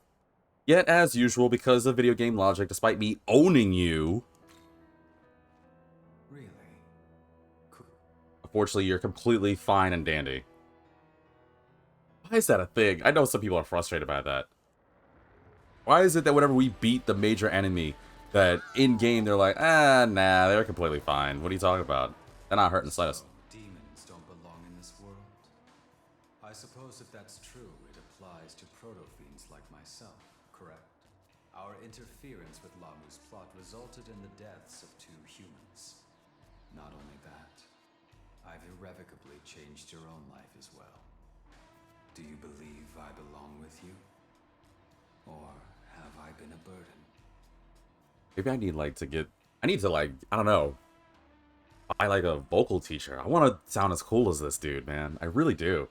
Yet, as usual, because of video game logic, despite me owning you... Really? Cool. Unfortunately, you're completely fine and dandy. Why is that a thing? I know some people are frustrated by that. Why is it that whenever we beat the major enemy, that in-game they're like, nah, they're completely fine. What are you talking about? They're not hurting the slightest. Demons don't belong in this world. I suppose if that's true, it applies to proto-fiends like myself, correct? Our interference with Lamu's plot resulted in the deaths of 2 humans. Not only that, I've irrevocably changed your own life as well. Do you believe I belong with you? Or have I been a burden? Maybe I need, like, to get... I need to, like, I don't know. Buy, like, a vocal teacher. I want to sound as cool as this dude, man. I really do.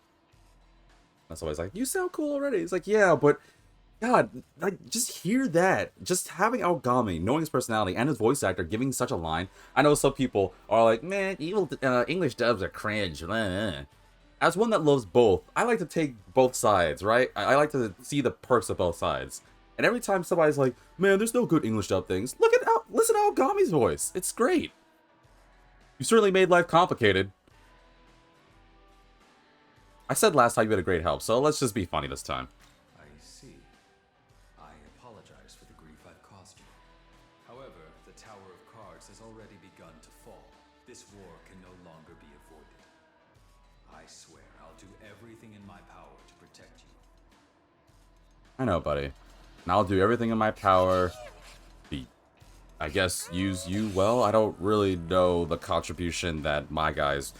That's always like, you sound cool already. It's like, yeah, but... God, like, just hear that. Just having Aogami, knowing his personality, and his voice actor giving such a line. I know some people are like, man, evil English dubs are cringe. As one that loves both, I like to take both sides, right? I like to see the perks of both sides. And every time somebody's like, man, there's no good English dub things, listen to Aogami's voice. It's great. You certainly made life complicated. I said last time you had a great help, so let's just be funny this time. I see. I apologize for the grief I've caused you. However, the Tower of everything in my power to protect you. I know, buddy. And I'll do everything in my power to, I guess, use you well. I don't really know the contribution that my guys...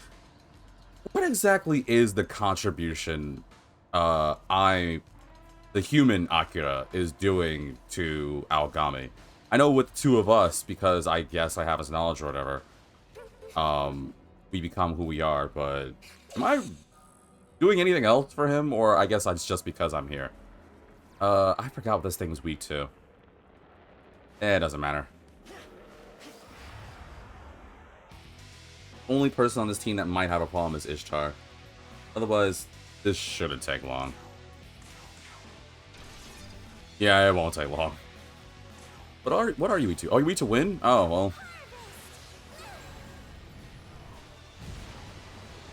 What exactly is the contribution the human Akira is doing to Aogami? I know with two of us, because I guess I have his knowledge or whatever, we become who we are, but am I doing anything else for him? Or I guess it's just because I'm here. I forgot what this thing was weak to. It doesn't matter. Only person on this team that might have a problem is Ishtar. Otherwise, this shouldn't take long. Yeah, it won't take long. What are you weak to? Oh, you weak to win? Oh, well.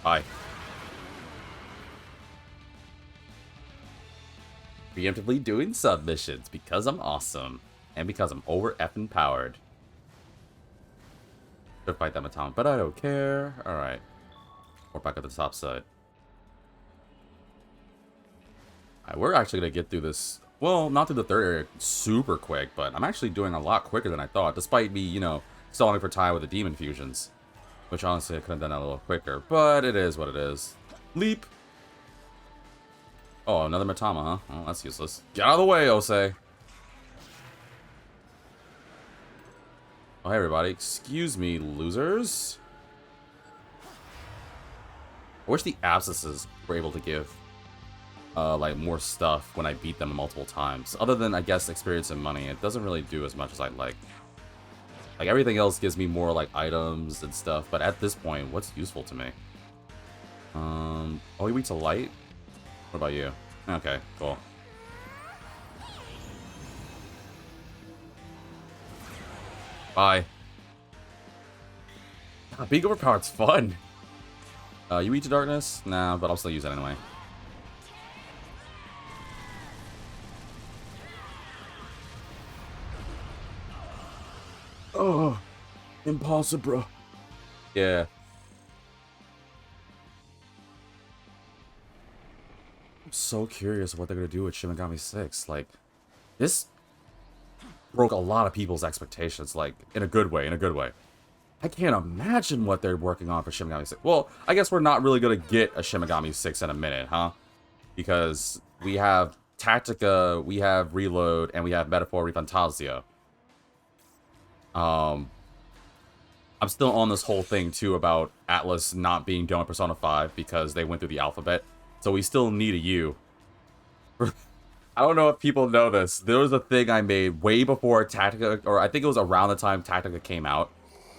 Bye. Preemptively doing submissions because I'm awesome. And because I'm over effing powered. Should fight that Matama, but I don't care. Alright. We're back at the top side. Alright, we're actually gonna get through this. Well, not through the third area super quick, but I'm actually doing a lot quicker than I thought, despite me, you know, stalling for time with the demon fusions. Which honestly I could have done that a little quicker, but it is what it is. Leap! Oh, another Matama, huh? Oh, that's useless. Get out of the way, Osei! Oh, hey everybody. Excuse me, losers. I wish the abscesses were able to give, like, more stuff when I beat them multiple times. Other than, I guess, experience and money, it doesn't really do as much as I'd like. Like, everything else gives me more, like, items and stuff, but at this point, what's useful to me? Oh, he weak to light? What about you? Okay, cool. Bye. God, being overpowered's fun. You weak to darkness? Nah, but I'll still use that anyway. Oh, impossible. Yeah. I'm so curious what they're gonna do with Shin Megami 6. Like, this broke a lot of people's expectations, like, in a good way, I can't imagine what they're working on for Shin Megami 6. Well, I guess we're not really gonna get a Shin Megami 6 in a minute, huh? Because we have Tactica, we have Reload, and we have Metaphor Refantasia. I'm still on this whole thing, too, about Atlas not being done with Persona 5 because they went through the alphabet. So we still need a U. I don't know if people know this. There was a thing I made way before Tactica, or I think it was around the time Tactica came out.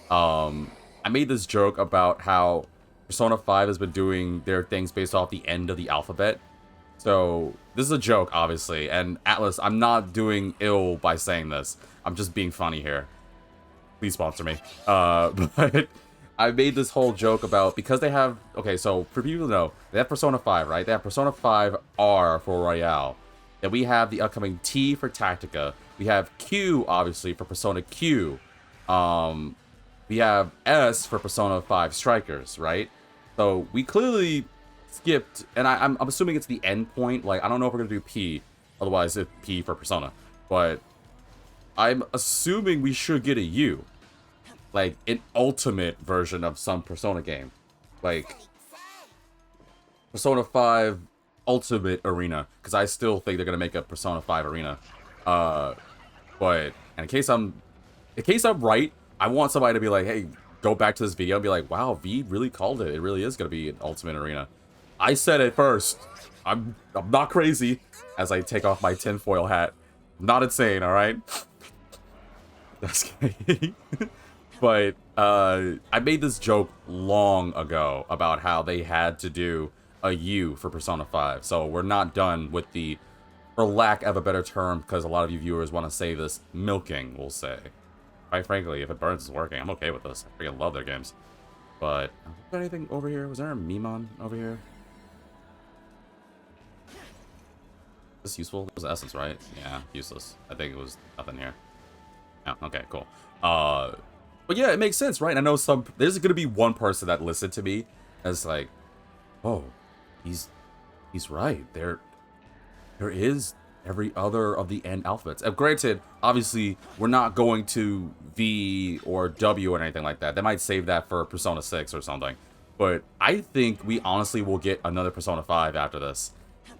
I made this joke about how Persona 5 has been doing their things based off the end of the alphabet. So, this is a joke, obviously. And Atlas, I'm not doing ill by saying this. I'm just being funny here. Please sponsor me. But I made this whole joke about, because they have, okay, so for people to know, they have Persona 5, right? They have Persona 5 R for Royale. Then we have the upcoming T for Tactica. We have Q, obviously, for Persona Q. We have S for Persona 5 Strikers, right? So we clearly skipped, and I'm assuming it's the end point. Like, I don't know if we're going to do P, otherwise it's P for Persona. But I'm assuming we should get a U. Like, an ultimate version of some Persona game. Like, Persona 5 Ultimate Arena. Because I still think they're going to make a Persona 5 Arena. But, in case I'm right, I want somebody to be like, hey, go back to this video and be like, wow, V really called it. It really is going to be an Ultimate Arena. I said it first. I'm not crazy. As I take off my tinfoil hat. I'm not insane, alright? That's kidding. But, I made this joke long ago about how they had to do a U for Persona 5. So we're not done with the, for lack of a better term, because a lot of you viewers want to say this, milking, we'll say. Quite frankly, if it burns, it's working. I'm okay with this. I freaking love their games. But, was there anything over here? Was there a Mimon over here? Is this useful? It was Essence, right? Yeah, useless. I think it was nothing here. Yeah, okay, cool. But yeah, it makes sense, right? I know there's gonna be one person that listened to me as like, oh, he's He's right. There is every other of the end alphabets. Granted, obviously, we're not going to V or W or anything like that. They might save that for Persona 6 or something. But I think we honestly will get another Persona 5 after this.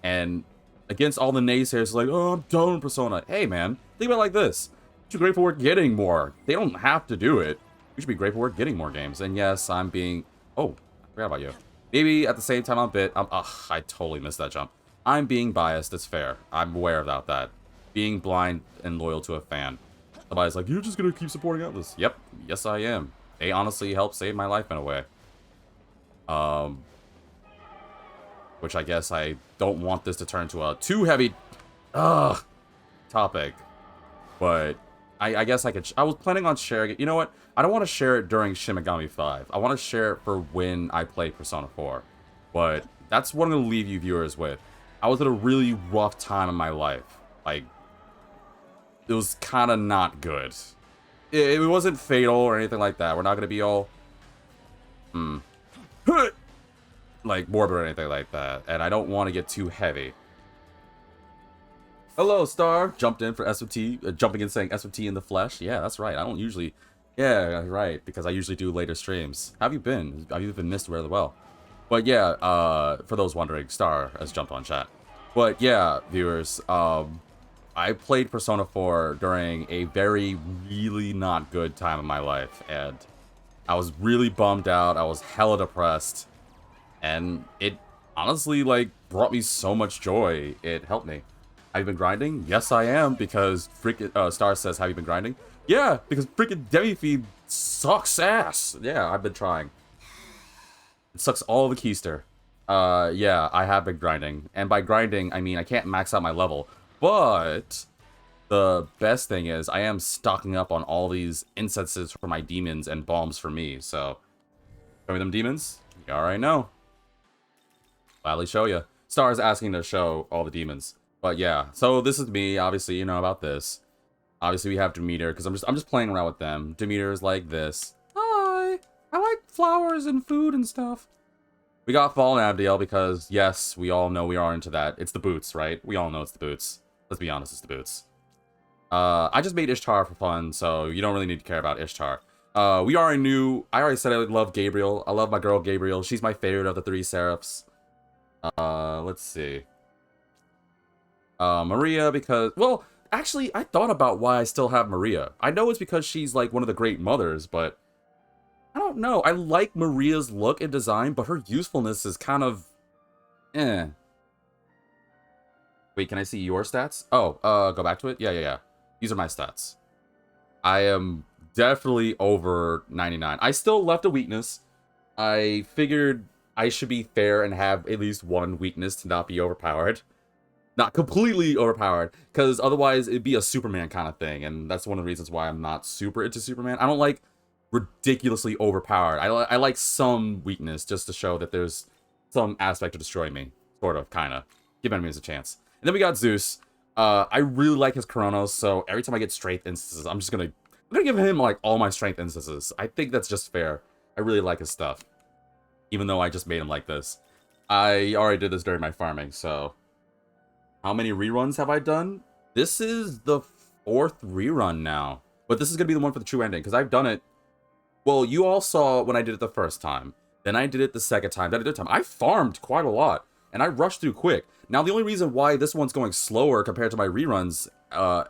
And against all the naysayers like, oh, I'm done with Persona. Hey, man, think about it like this. You should be grateful we're getting more. They don't have to do it. We should be grateful we're getting more games. And yes, I'm being... Oh, I forgot about you. Maybe at the same time I totally missed that jump. I'm being biased, it's fair. I'm aware about that. Being blind and loyal to a fan. Somebody's like, you're just gonna keep supporting Atlas. Yep, yes I am. They honestly helped save my life in a way. Which I guess I don't want this to turn to a too heavy topic. But I guess I could... I was planning on sharing it. You know what? I don't want to share it during Shin Megami 5. I want to share it for when I play Persona 4. But that's what I'm going to leave you viewers with. I was at a really rough time in my life. Like, it was kind of not good. It wasn't fatal or anything like that. We're not going to be all... like, morbid or anything like that. And I don't want to get too heavy. Hello, Star. Jumped in for SOT. Jumping in saying SOT in the flesh. Yeah, that's right. I don't usually... Yeah, right. Because I usually do later streams. How have you been? I've been missed really well. But yeah, for those wondering, Star has jumped on chat. But yeah, viewers, I played Persona 4 during a really not good time in my life. And I was really bummed out. I was hella depressed. And it honestly, like, brought me so much joy. It helped me. Have you been grinding? Yes, I am, because freaking Star says, have you been grinding? Yeah, because freaking Demifeed sucks ass. Yeah, I've been trying. It sucks all the keister. Yeah, I have been grinding. And by grinding, I mean I can't max out my level. But the best thing is I am stocking up on all these incenses for my demons and bombs for me. So, show me them demons? You already know. Gladly show you. Star is asking to show all the demons. But yeah, so this is me. Obviously, you know about this. Obviously, we have Demeter, because I'm just playing around with them. Demeter is like this. Hi! I like flowers and food and stuff. We got Fallen Abdiel because, yes, we all know we are into that. It's the boots, right? We all know it's the boots. Let's be honest, it's the boots. I just made Ishtar for fun, so you don't really need to care about Ishtar. We are a new... I already said I love Gabriel. I love my girl Gabriel. She's my favorite of the three Seraphs. Let's see. Maria, because... Well, actually, I thought about why I still have Maria. I know it's because she's, like, one of the great mothers, but... I don't know. I like Maria's look and design, but her usefulness is kind of... eh. Wait, can I see your stats? Oh, go back to it? Yeah. These are my stats. I am definitely over 99. I still left a weakness. I figured I should be fair and have at least one weakness to not be overpowered. Not completely overpowered, because otherwise it'd be a Superman kind of thing, and that's one of the reasons why I'm not super into Superman. I don't like ridiculously overpowered. I like some weakness, just to show that there's some aspect of destroying me. Sort of, kind of. Give enemies a chance. And then we got Zeus. I really like his Chronos, so every time I get strength instances, I'm gonna give him, like, all my strength instances. I think that's just fair. I really like his stuff. Even though I just made him like this. I already did this during my farming, so... How many reruns have I done? This is the 4th rerun now. But this is going to be the one for the true ending, because I've done it... Well, you all saw when I did it the first time. Then I did it the second time. Then the third time. I farmed quite a lot. And I rushed through quick. Now, the only reason why this one's going slower compared to my reruns,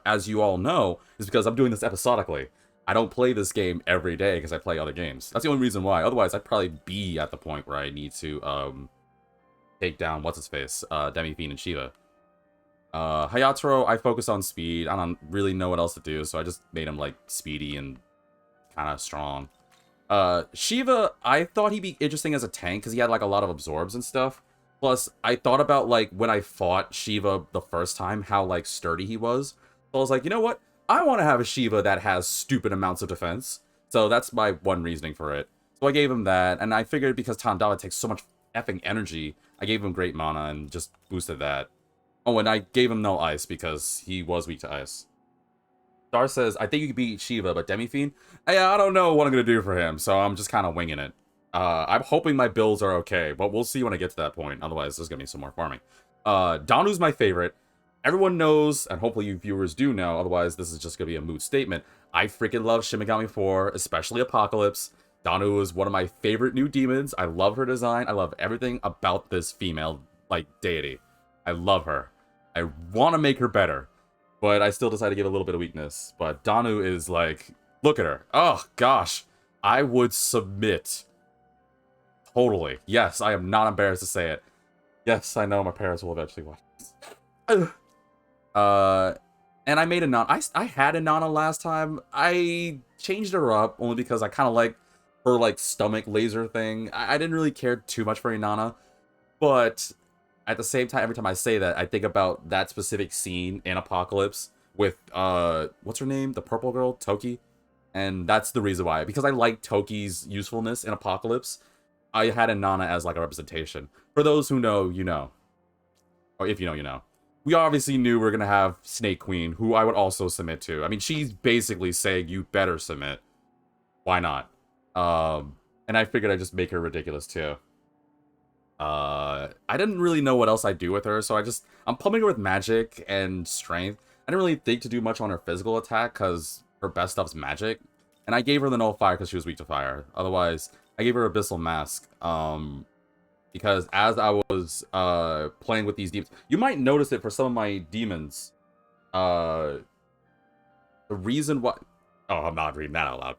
as you all know, is because I'm doing this episodically. I don't play this game every day because I play other games. That's the only reason why. Otherwise, I'd probably be at the point where I need to take down what's-his-face, Demi-Fiend and Shiva. Hayatoro, I focus on speed. I don't really know what else to do, so I just made him, like, speedy and kind of strong. Shiva, I thought he'd be interesting as a tank, because he had, like, a lot of absorbs and stuff. Plus, I thought about, like, when I fought Shiva the first time, how, like, sturdy he was. So I was like, you know what? I want to have a Shiva that has stupid amounts of defense. So that's my one reasoning for it. So I gave him that, and I figured because Tandava takes so much effing energy, I gave him great mana and just boosted that. Oh, and I gave him no ice because he was weak to ice. Star says, I think you could beat Shiva, but Demi-Fiend? Yeah, I don't know what I'm going to do for him, so I'm just kind of winging it. I'm hoping my builds are okay, but we'll see when I get to that point. Otherwise, there's gonna be some more farming. Danu's my favorite. Everyone knows, and hopefully you viewers do know, otherwise this is just gonna be a moot statement. I freaking love Shin Megami 4, especially Apocalypse. Danu is one of my favorite new demons. I love her design. I love everything about this female, like, deity. I love her. I want to make her better, but I still decide to give a little bit of weakness. But Danu is like, look at her. Oh, gosh. I would submit. Totally. Yes, I am not embarrassed to say it. Yes, I know my parents will eventually watch this. And I made a Nana. I had a Nana last time. I changed her up only because I kind of like her, like, stomach laser thing. I didn't really care too much for a Nana, but at the same time, every time I say that, I think about that specific scene in Apocalypse with, what's her name? The purple girl, Toki. And that's the reason why. Because I like Toki's usefulness in Apocalypse, I had a Nana as, like, a representation. For those who know, you know. Or if you know, you know. We obviously knew we were going to have Snake Queen, who I would also submit to. I mean, she's basically saying, you better submit. Why not? And I figured I'd just make her ridiculous, too. I didn't really know what else I'd do with her, so I'm pumping her with magic and strength. I didn't really think to do much on her physical attack, because her best stuff's magic. And I gave her the null fire because she was weak to fire. Otherwise, I gave her Abyssal Mask, because as I was, playing with these demons, you might notice it for some of my demons. The reason why... Oh, I'm not reading that out loud.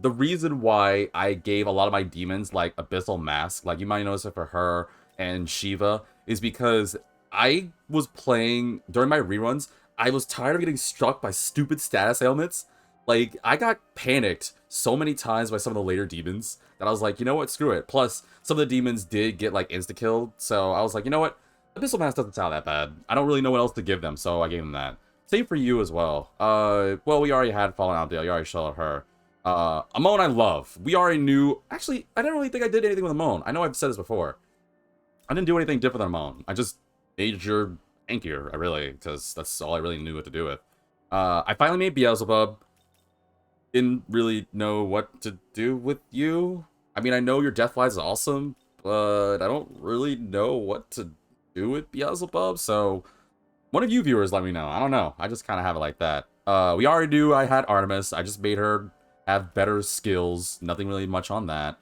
The reason why I gave a lot of my demons, like, Abyssal Mask, like, you might notice it for her and Shiva, is because I was playing, during my reruns, I was tired of getting struck by stupid status ailments. Like, I got panicked so many times by some of the later demons that I was like, you know what, screw it. Plus, some of the demons did get, like, insta-killed, so I was like, you know what, Abyssal Mask doesn't sound that bad. I don't really know what else to give them, so I gave them that. Same for you as well. Well, we already had Fallen Abdel, you already showed her. Amon I love. We already knew... Actually, I didn't really think I did anything with Amon. I know I've said this before. I didn't do anything different than Amon. I just made your tankier, because that's all I really knew what to do with. I finally made Beelzebub. Didn't really know what to do with you. I mean, I know your Deathwise is awesome, but I don't really know what to do with Beelzebub, so... One of you viewers let me know. I don't know. I just kind of have it like that. We already knew I had Artemis. I just made her have better skills. Nothing really much on that.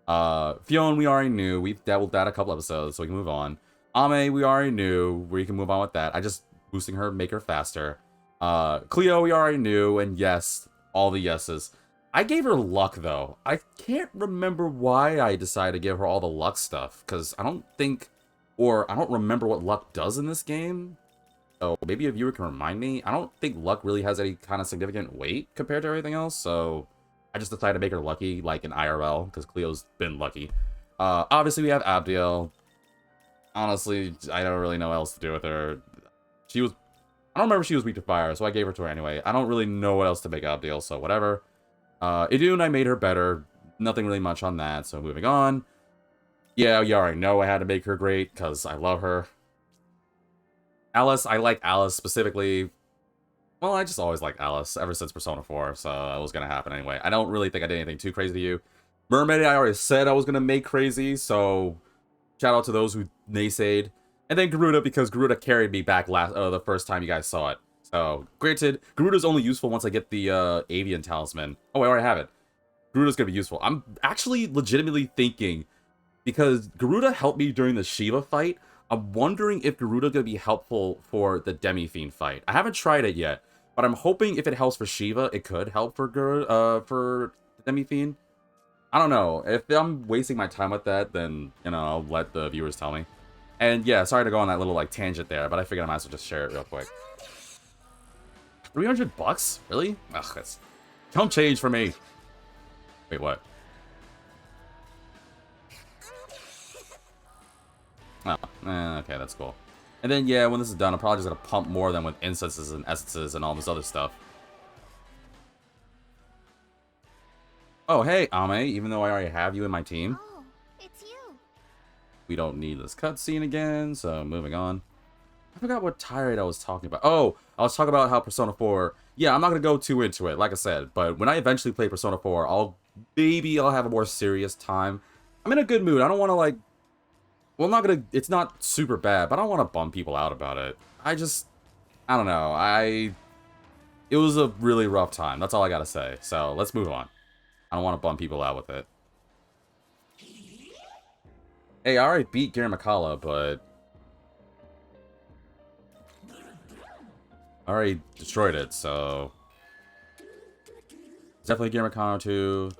Fionn, we already knew. We've dealt with that a couple episodes, so we can move on. Ame, we already knew. We can move on with that. I just boosting her, make her faster. Cleo, we already knew. And yes, all the yeses. I gave her luck, though. I can't remember why I decided to give her all the luck stuff. Because I don't think... Or I don't remember what luck does in this game. So maybe a viewer can remind me. I don't think luck really has any kind of significant weight compared to everything else, so I just decided to make her lucky, like in IRL, because Cleo's been lucky. Obviously, we have Abdiel. Honestly, I don't really know what else to do with her. She was... I don't remember if she was weak to fire, so I gave her to her anyway. I don't really know what else to make Abdiel, so whatever. Idun, I made her better. Nothing really much on that, so moving on. Yeah, you already know I had to make her great, because I love her. Alice, I like Alice specifically. Well, I just always like Alice ever since Persona 4, so that was going to happen anyway. I don't really think I did anything too crazy to you. Mermaid, I already said I was going to make crazy, so shout out to those who naysayed. And then Garuda, because Garuda carried me back the first time you guys saw it. So, granted, Garuda's only useful once I get the Avian Talisman. Oh, I already have it. Garuda's going to be useful. I'm actually legitimately thinking, because Garuda helped me during the Shiva fight, I'm wondering if Garuda going to be helpful for the Demi-Fiend fight. I haven't tried it yet, but I'm hoping if it helps for Shiva, it could help for for Demi-Fiend. I don't know. If I'm wasting my time with that, then, you know, I'll let the viewers tell me. And yeah, sorry to go on that little, like, tangent there, but I figured I might as well just share it real quick. $300? Really? Ugh, that's... Don't change for me. Wait, what? Oh, okay, that's cool. And then, yeah, when this is done, I'm probably just gonna pump more of them with incenses and essences and all this other stuff. Oh, hey, Ame, even though I already have you in my team. Oh, it's you. We don't need this cutscene again, so moving on. I forgot what tirade I was talking about. Oh, I was talking about how Persona 4... Yeah, I'm not gonna go too into it, like I said, but when I eventually play Persona 4, I'll maybe I'll have a more serious time. I'm in a good mood. I don't want to, like... Well, I'm not gonna... It's not super bad, but I don't want to bum people out about it. I don't know. It was a really rough time. That's all I gotta say. So, let's move on. I don't want to bum people out with it. Hey, I already beat Gary McCullough, but... I already destroyed it, so... It's definitely Gary McCullough too.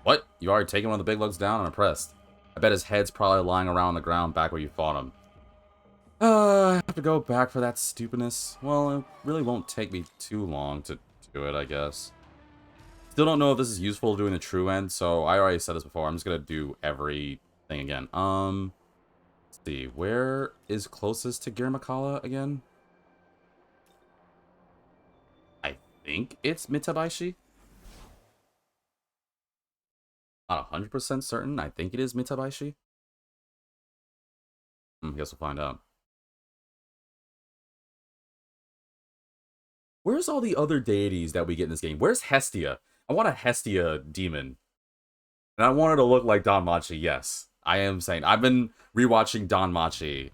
What? You already taken one of the big lugs down? I'm impressed. I bet his head's probably lying around on the ground back where you fought him. I have to go back for that stupidness. Well, it really won't take me too long to do it, I guess. Still don't know if this is useful doing the true end, so I already said this before. I'm just gonna do everything again. Let's see. Where is closest to Gary McCullough again? I think it's Mitabashi. Not 100% certain. I think it is Mitabashi. Guess we'll find out. Where's all the other deities that we get in this game? Where's Hestia? I want a Hestia demon. And I want her to look like Danmachi, yes. I am saying. I've been rewatching Danmachi.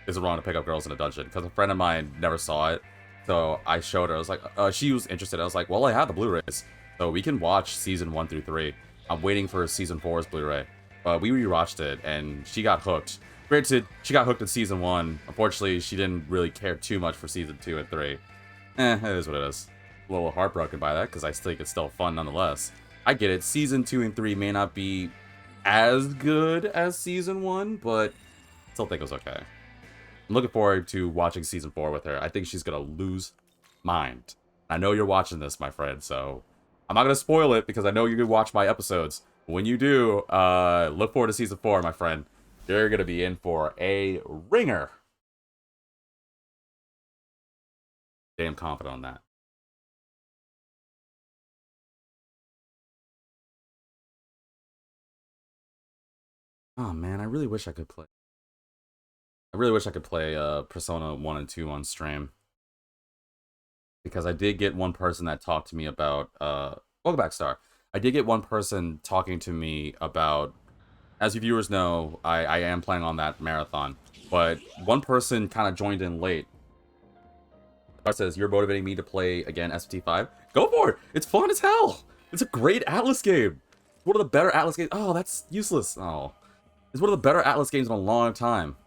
Is it wrong to pick up girls in a dungeon? Because a friend of mine never saw it. So I showed her. I was like, she was interested. I was like, well, I have the Blu-rays. So we can watch season 1 through 3. I'm waiting for season 4's Blu-ray. But we rewatched it, and she got hooked. Granted, she got hooked in season 1. Unfortunately, she didn't really care too much for season 2 and 3. It is what it is. A little heartbroken by that, because I think it's still fun nonetheless. I get it. Season 2 and 3 may not be as good as season 1, but I still think it was okay. I'm looking forward to watching season 4 with her. I think she's going to lose mind. I know you're watching this, my friend, so I'm not going to spoil it because I know you're going to watch my episodes. When you do, look forward to season 4, my friend. You're going to be in for a ringer. Damn confident on that. Oh man, I really wish I could play. I really wish I could play Persona 1 and 2 on stream. Because I did get one person that talked to me about welcome back, Star. I did get one person talking to me about, as you viewers know, I am planning on that marathon. But one person kind of joined in late. Star says, you're motivating me to play again SPT5. Go for it! It's fun as hell! It's a great Atlas game! One of the better Atlas games. Oh, that's useless. Oh. It's one of the better Atlas games in a long time.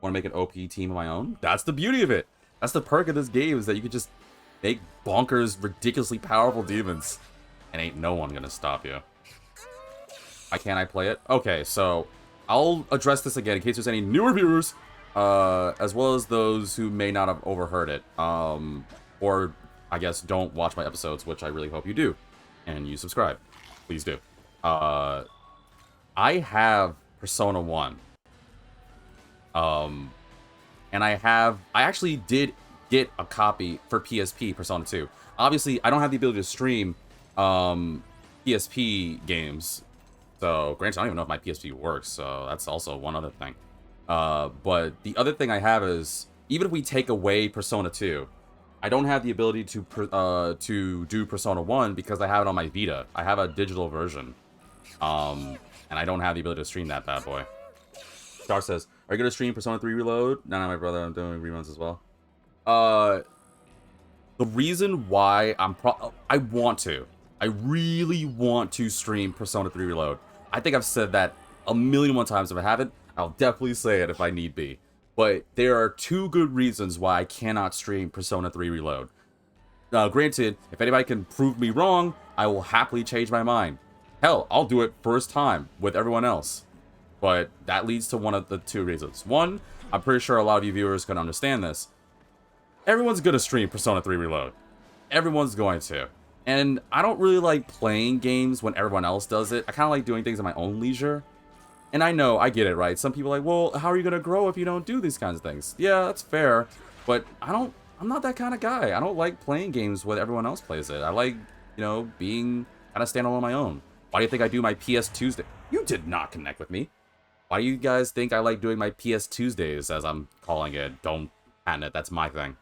Want to make an OP team of my own? That's the beauty of it. That's the perk of this game, is that you can just make bonkers, ridiculously powerful demons. And ain't no one gonna stop you. Why can't I play it? Okay, so I'll address this again in case there's any newer viewers, as well as those who may not have overheard it. Or, I guess, don't watch my episodes, which I really hope you do. And you subscribe. Please do. I have Persona 1. And I actually did get a copy for PSP, Persona 2. Obviously, I don't have the ability to stream PSP games. So, granted, I don't even know if my PSP works, so that's also one other thing. But the other thing I have is, even if we take away Persona 2, I don't have the ability to do Persona 1 because I have it on my Vita. I have a digital version. And I don't have the ability to stream that bad boy. Star says, are you going to stream Persona 3 Reload? No, my brother, I'm doing reruns as well. The reason why I want to. I really want to stream Persona 3 Reload. I think I've said that a million one times. If I haven't, I'll definitely say it if I need be. But there are two good reasons why I cannot stream Persona 3 Reload. Granted, if anybody can prove me wrong, I will happily change my mind. Hell, I'll do it first time with everyone else. But that leads to one of the two reasons. One, I'm pretty sure a lot of you viewers can understand this. Everyone's going to stream Persona 3 Reload. Everyone's going to. And I don't really like playing games when everyone else does it. I kind of like doing things at my own leisure. And I know, I get it, right? Some people are like, well, how are you going to grow if you don't do these kinds of things? Yeah, that's fair. But I'm not that kind of guy. I don't like playing games when everyone else plays it. I like, being kind of standalone on my own. Why do you think I do my PS Tuesday? You did not connect with me. Why do you guys think I like doing my PS Tuesdays, as I'm calling it? Don't patent it. That's my thing.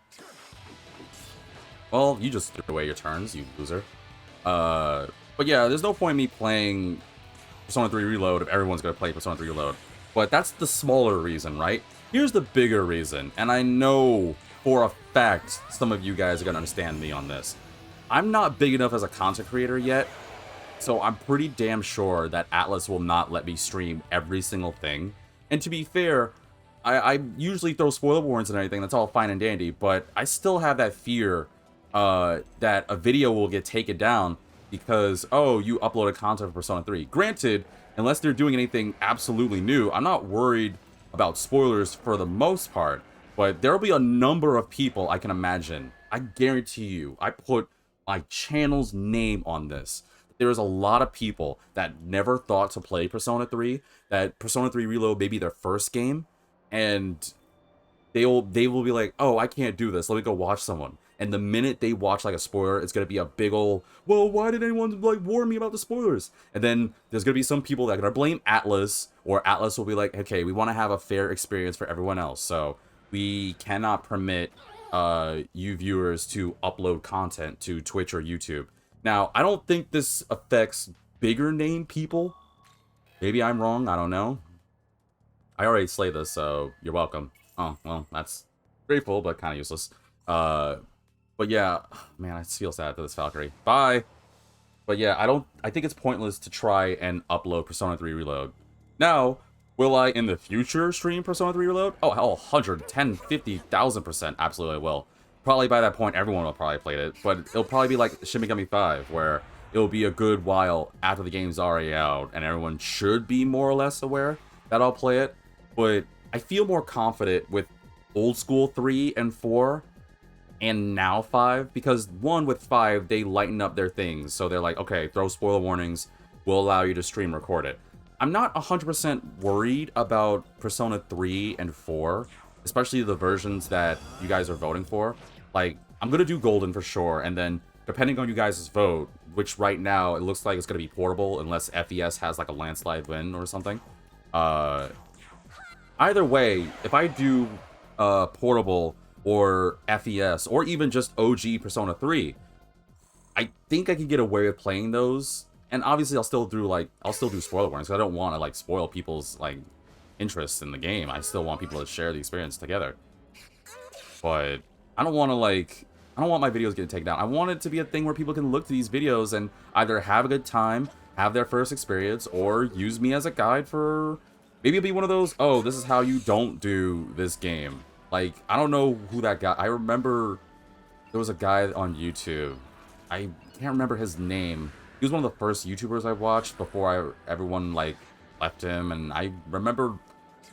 Well, you just threw away your turns, you loser. But yeah, there's no point in me playing Persona 3 Reload if everyone's gonna play Persona 3 Reload. But that's the smaller reason, right? Here's the bigger reason, and I know for a fact some of you guys are gonna understand me on this. I'm not big enough as a content creator yet, so I'm pretty damn sure that Atlas will not let me stream every single thing. And to be fair, I usually throw spoiler warnings and everything, that's all fine and dandy, but I still have that fear that a video will get taken down because, oh, you uploaded content for Persona 3. Granted, unless they're doing anything absolutely new, I'm not worried about spoilers for the most part, but there will be a number of people I can imagine. I guarantee you, I put my channel's name on this. There is a lot of people that never thought to play Persona 3, that Persona 3 Reload may be their first game, and they will be like, oh, I can't do this, let me go watch someone. And the minute they watch like a spoiler, it's gonna be a big ol', well, why did anyone like warn me about the spoilers? And then there's gonna be some people that are gonna blame Atlas, or Atlas will be like, okay, we want to have a fair experience for everyone else, so we cannot permit you viewers to upload content to Twitch or YouTube. Now, I don't think this affects bigger name people. Maybe I'm wrong, I don't know. I already slayed this, so you're welcome. Oh, well, that's grateful, but kind of useless. But yeah, man, I feel sad for this Valkyrie. Bye! But yeah, I think it's pointless to try and upload Persona 3 Reload. Now, will I in the future stream Persona 3 Reload? Oh, hell, 110, 50,000%, absolutely I will. Probably by that point, everyone will probably play it, but it'll probably be like Shin Megami 5, where it'll be a good while after the game's already out, and everyone should be more or less aware that I'll play it. But I feel more confident with old school 3 and 4 and now 5, because 1, with 5, they lighten up their things, so they're like, okay, throw spoiler warnings, we'll allow you to stream record it. I'm not 100% worried about Persona 3 and 4, especially the versions that you guys are voting for. Like, I'm gonna do Golden for sure, and then, depending on you guys' vote, which right now, it looks like it's gonna be portable, unless FES has like a landslide win or something. Either way, if I do portable or FES, or even just OG Persona 3, I think I can get away with playing those. And obviously I'll still do spoiler warnings, because I don't want to like spoil people's like interest in the game. I still want people to share the experience together. But I don't want my videos getting taken down. I want it to be a thing where people can look to these videos and either have a good time, have their first experience, or use me as a guide for... Maybe it'll be one of those, oh, this is how you don't do this game. Like, I don't know who that guy... I remember there was a guy on YouTube. I can't remember his name. He was one of the first YouTubers I watched before everyone, like, left him. And I remember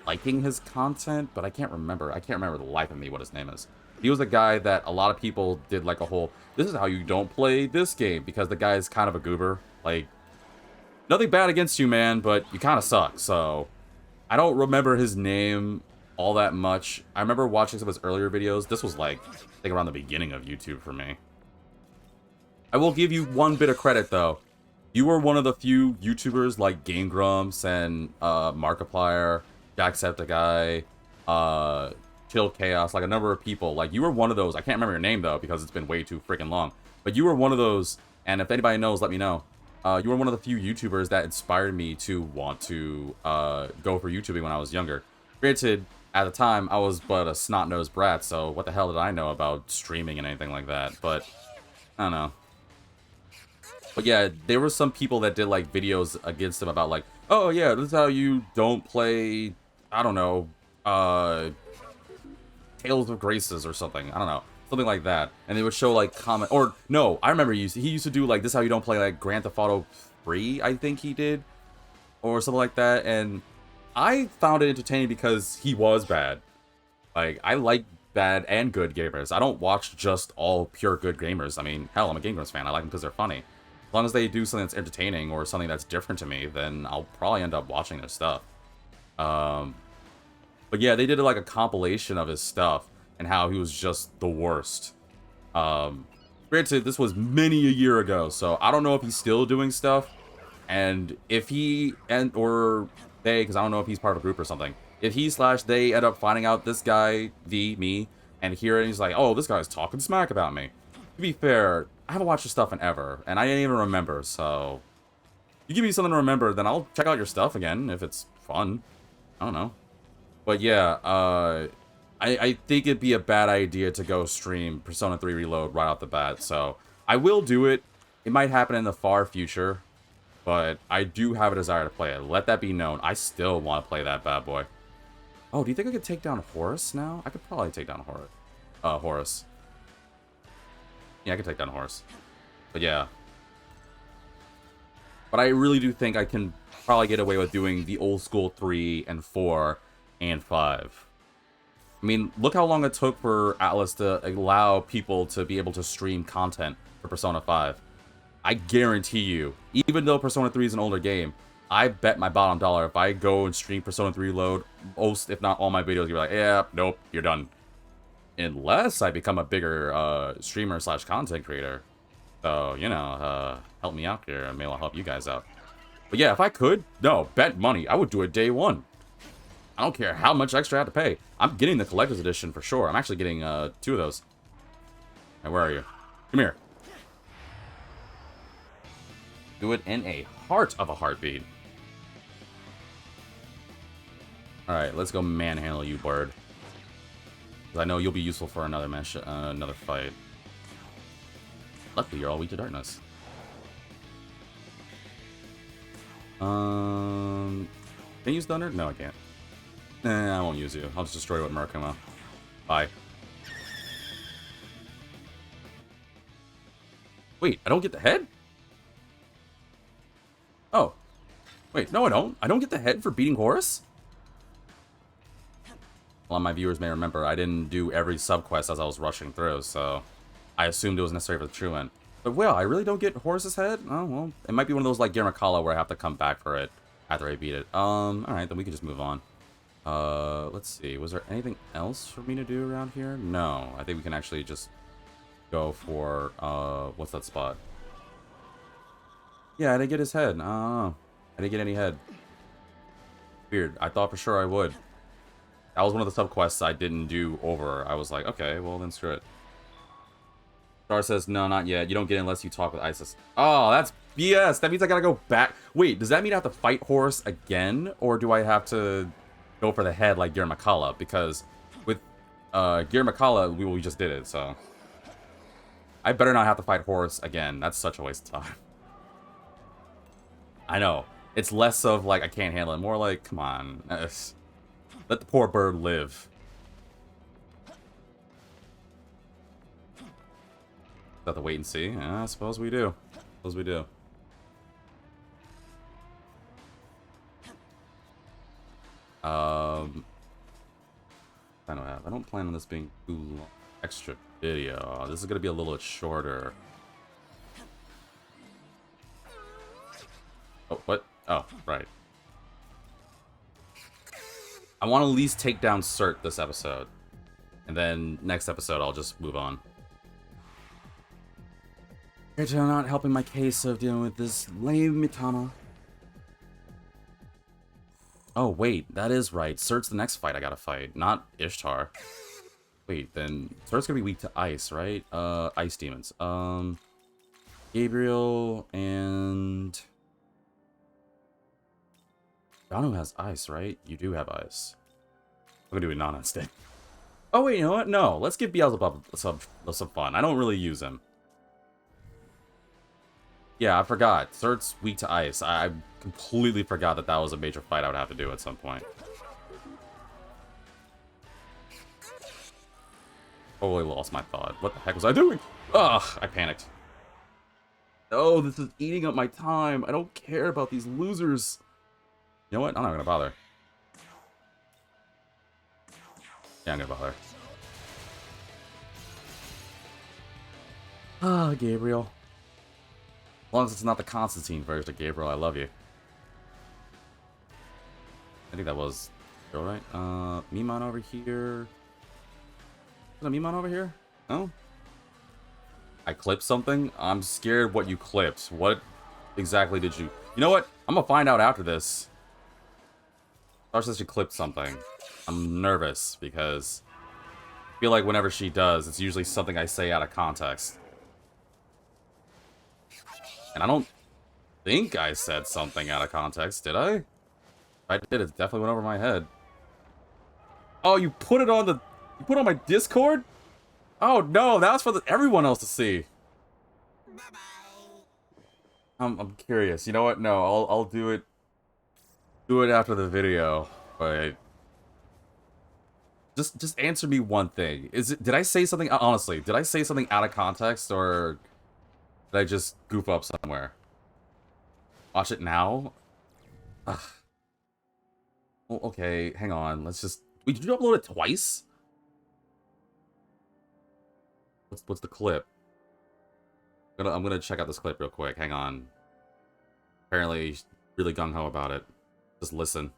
liking his content, but I can't remember. I can't remember the life of me what his name is. He was a guy that a lot of people did, like, a whole, this is how you don't play this game, because the guy is kind of a goober. Like, nothing bad against you, man, but you kind of suck, so... I don't remember his name all that much. I remember watching some of his earlier videos. This was like, I think around the beginning of YouTube for me. I will give you one bit of credit though. You were one of the few YouTubers like Game Grumps and Markiplier, Jacksepticeye, Chill Chaos, like a number of people. Like you were one of those. I can't remember your name though because it's been way too freaking long. But you were one of those, and if anybody knows, let me know. You were one of the few YouTubers that inspired me to want to go for YouTubing when I was younger. Granted, at the time, I was but a snot-nosed brat, so what the hell did I know about streaming and anything like that? But, I don't know. But yeah, there were some people that did, like, videos against him about, like, oh yeah, this is how you don't play, I don't know, Tales of Graces or something. I don't know. Something like that. And they would show, like, comment... Or, no, I remember he used to do, like, this is how you don't play, like, Grand Theft Auto 3, I think he did. Or something like that. And I found it entertaining because he was bad. Like, I like bad and good gamers. I don't watch just all pure good gamers. I mean, hell, I'm a Game Grumps fan. I like them because they're funny. As long as they do something that's entertaining or something that's different to me, then I'll probably end up watching their stuff. But yeah, they did, like, a compilation of his stuff. And how he was just the worst. Granted, this was many a year ago, so I don't know if he's still doing stuff. And if he, or they, because I don't know if he's part of a group or something. If he/they end up finding out this guy, me, and he's like, oh, this guy's talking smack about me. To be fair, I haven't watched your stuff in ever, and I didn't even remember, so... You give me something to remember, then I'll check out your stuff again, if it's fun. I don't know. But yeah, I think it'd be a bad idea to go stream Persona 3 Reload right off the bat, so... I will do it. It might happen in the far future, but I do have a desire to play it. Let that be known. I still want to play that bad boy. Oh, do you think I could take down Horus now? I could probably take down Horus. Yeah, I could take down Horus. But yeah. But I really do think I can probably get away with doing the old school 3 and 4 and 5. I mean, look how long it took for Atlas to allow people to be able to stream content for Persona 5. I guarantee you, even though Persona 3 is an older game, I bet my bottom dollar if I go and stream Persona 3 Reload, most, if not all my videos, you're like, yeah, nope, you're done. Unless I become a bigger streamer / content creator. So, you know, help me out here, and maybe I'll help you guys out. But yeah, if I could, no, bet money, I would do it day one. I don't care how much extra I have to pay. I'm getting the collector's edition for sure. I'm actually getting 2 of those. Hey, where are you? Come here. Do it in a heart of a heartbeat. Alright, let's go manhandle you, bird. Because I know you'll be useful for another another fight. Luckily, you're all weak to darkness. Can I use Thunder? No, I can't. Nah, I won't use you. I'll just destroy you with Murakumo. Bye. Wait, I don't get the head? Oh. Wait, no I don't. I don't get the head for beating Horus? Well, my viewers may remember, I didn't do every subquest as I was rushing through, so... I assumed it was necessary for the true end. But, well, I really don't get Horus's head? Oh, well, it might be one of those like Gear where I have to come back for it after I beat it. Alright, then we can just move on. Let's see. Was there anything else for me to do around here? No. I think we can actually just go for, what's that spot? Yeah, I didn't get his head. I don't know. I didn't get any head. Weird. I thought for sure I would. That was one of the subquests I didn't do over. I was like, okay, well then screw it. Star says, no, not yet. You don't get it unless you talk with Isis. Oh, that's BS. That means I gotta go back. Wait, does that mean I have to fight Horus again? Or do I have to go for the head like Gear Makala? Because with Gear Makala, we just did it, so... I better not have to fight Horus again. That's such a waste of time. I know. It's less of, like, I can't handle it. More like, come on. Let the poor bird live. Have to wait and see? Yeah, I suppose we do. Suppose we do. I don't plan on this being too long. Extra video. This is gonna be a little bit shorter. Oh, what? Oh, right. I want to at least take down Cert this episode. And then next episode I'll just move on. You're not helping my case of dealing with this lame Mitana. Oh, wait, that is right. Cert's the next fight I gotta fight, not Ishtar. Wait, then Cert's gonna be weak to ice, right? Ice demons. Gabriel and... Yano has ice, right? You do have ice. I'm gonna do Inanna instead. Oh, wait, you know what? No, let's give Beelzebub some fun. I don't really use him. Yeah, I forgot. Cert's weak to ice. I completely forgot that that was a major fight I would have to do at some point. Totally lost my thought. What the heck was I doing? Ugh, I panicked. Oh, this is eating up my time. I don't care about these losers. You know what? I'm not gonna bother. Yeah, I'm gonna bother. Ah, Gabriel. As long as it's not the Constantine version of Gabriel, I love you. I think that was all right. Mimon over here. Is that Mimon over here? No? I clipped something? I'm scared what you clipped. What exactly did you... You know what? I'm gonna find out after this. Star says she clipped something. I'm nervous because I feel like whenever she does, it's usually something I say out of context. And I don't think I said something out of context, did I? If I did, it definitely went over my head. Oh, you put it on the... You put it on my Discord? Oh, no, that was for everyone else to see. I'm curious. You know what? No, I'll do it. Do it after the video. But just answer me one thing. Did I say something honestly? Did I say something out of context or did I just goof up somewhere? Watch it now. Ugh. Well, okay, hang on. Let's just. Wait, did you upload it twice? What's the clip? I'm gonna check out this clip real quick. Hang on. Apparently, he's really gung ho about it. Just listen.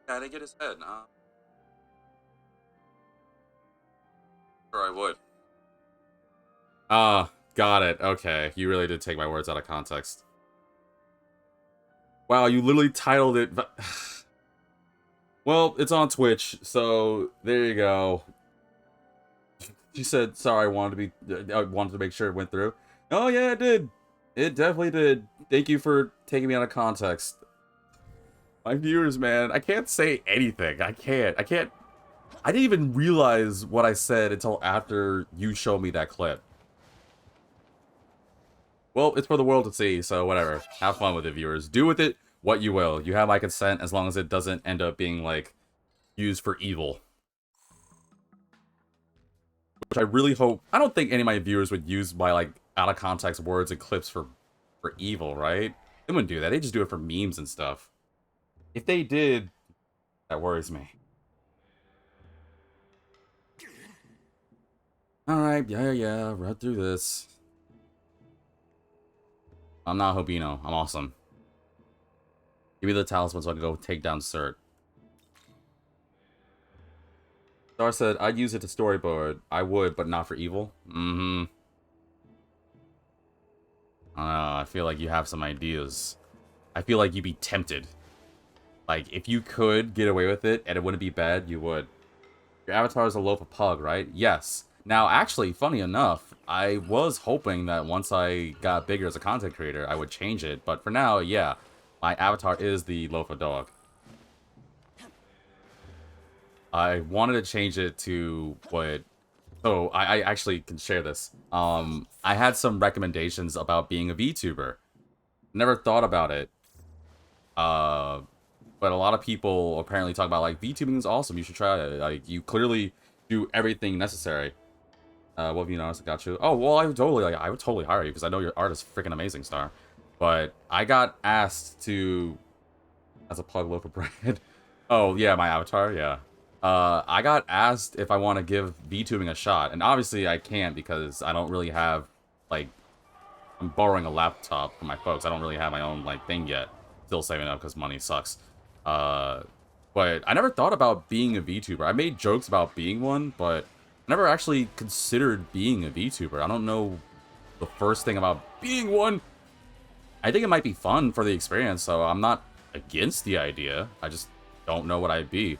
Yeah, I didn't get his head. Sure, I would. Got it. Okay, you really did take my words out of context. Wow, you literally titled it. Well, it's on Twitch, so there you go. She said, "Sorry, I wanted to make sure it went through." Oh yeah, it did. It definitely did. Thank you for taking me out of context. My viewers, man, I can't say anything. I can't. I didn't even realize what I said until after you showed me that clip. Well, it's for the world to see, so whatever. Have fun with it, viewers. Do with it what you will. You have my consent as long as it doesn't end up being, like, used for evil. Which I really hope... I don't think any of my viewers would use my, like, out-of-context words and clips for evil, right? They wouldn't do that. They just do it for memes and stuff. If they did, that worries me. Alright, yeah, run through this. I'm not Hobino. I'm awesome. Give me the talisman so I can go take down Cert. Star said, I'd use it to storyboard. I would, but not for evil. Mm-hmm. I don't know. I feel like you have some ideas. I feel like you'd be tempted. Like, if you could get away with it and it wouldn't be bad, you would. Your avatar is a loaf of pug, right? Yes. Now, actually, funny enough, I was hoping that once I got bigger as a content creator, I would change it. But for now, yeah, my avatar is the loaf of dog. I wanted to change it to what... So, I actually can share this. I had some recommendations about being a VTuber. Never thought about it. But a lot of people apparently talk about, like, VTubing is awesome, you should try it. Like, you clearly do everything necessary. What have you noticed that got you? Oh, well, I would totally hire you, because I know your art is freaking amazing, Star. But I got asked to... As a plug loaf of bread. Oh, yeah, my avatar, yeah. I got asked if I want to give VTubing a shot, and obviously I can't, because I don't really have, like... I'm borrowing a laptop from my folks. I don't really have my own, like, thing yet. Still saving up, because money sucks. But I never thought about being a VTuber. I made jokes about being one, but I never actually considered being a VTuber. I don't know the first thing about being one. I think it might be fun for the experience, so I'm not against the idea. I just don't know what I'd be.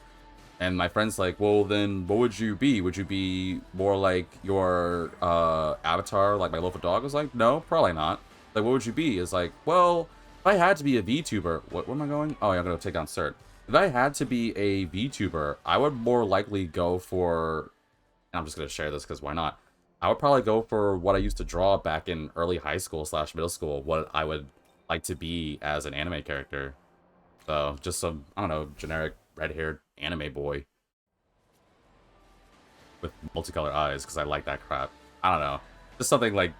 And my friend's like, well, then what would you be? Would you be more like your avatar, like my loaf of dog? I was like, no, probably not. Like, what would you be? It's like, well... If I had to be a VTuber, where am I going? Oh, yeah, I'm going to take down Cert. If I had to be a VTuber, I would more likely go for... And I'm just going to share this because why not? I would probably go for what I used to draw back in early high school / middle school. What I would like to be as an anime character. So, just some, I don't know, generic red-haired anime boy. With multicolored eyes, because I like that crap. I don't know. Just something like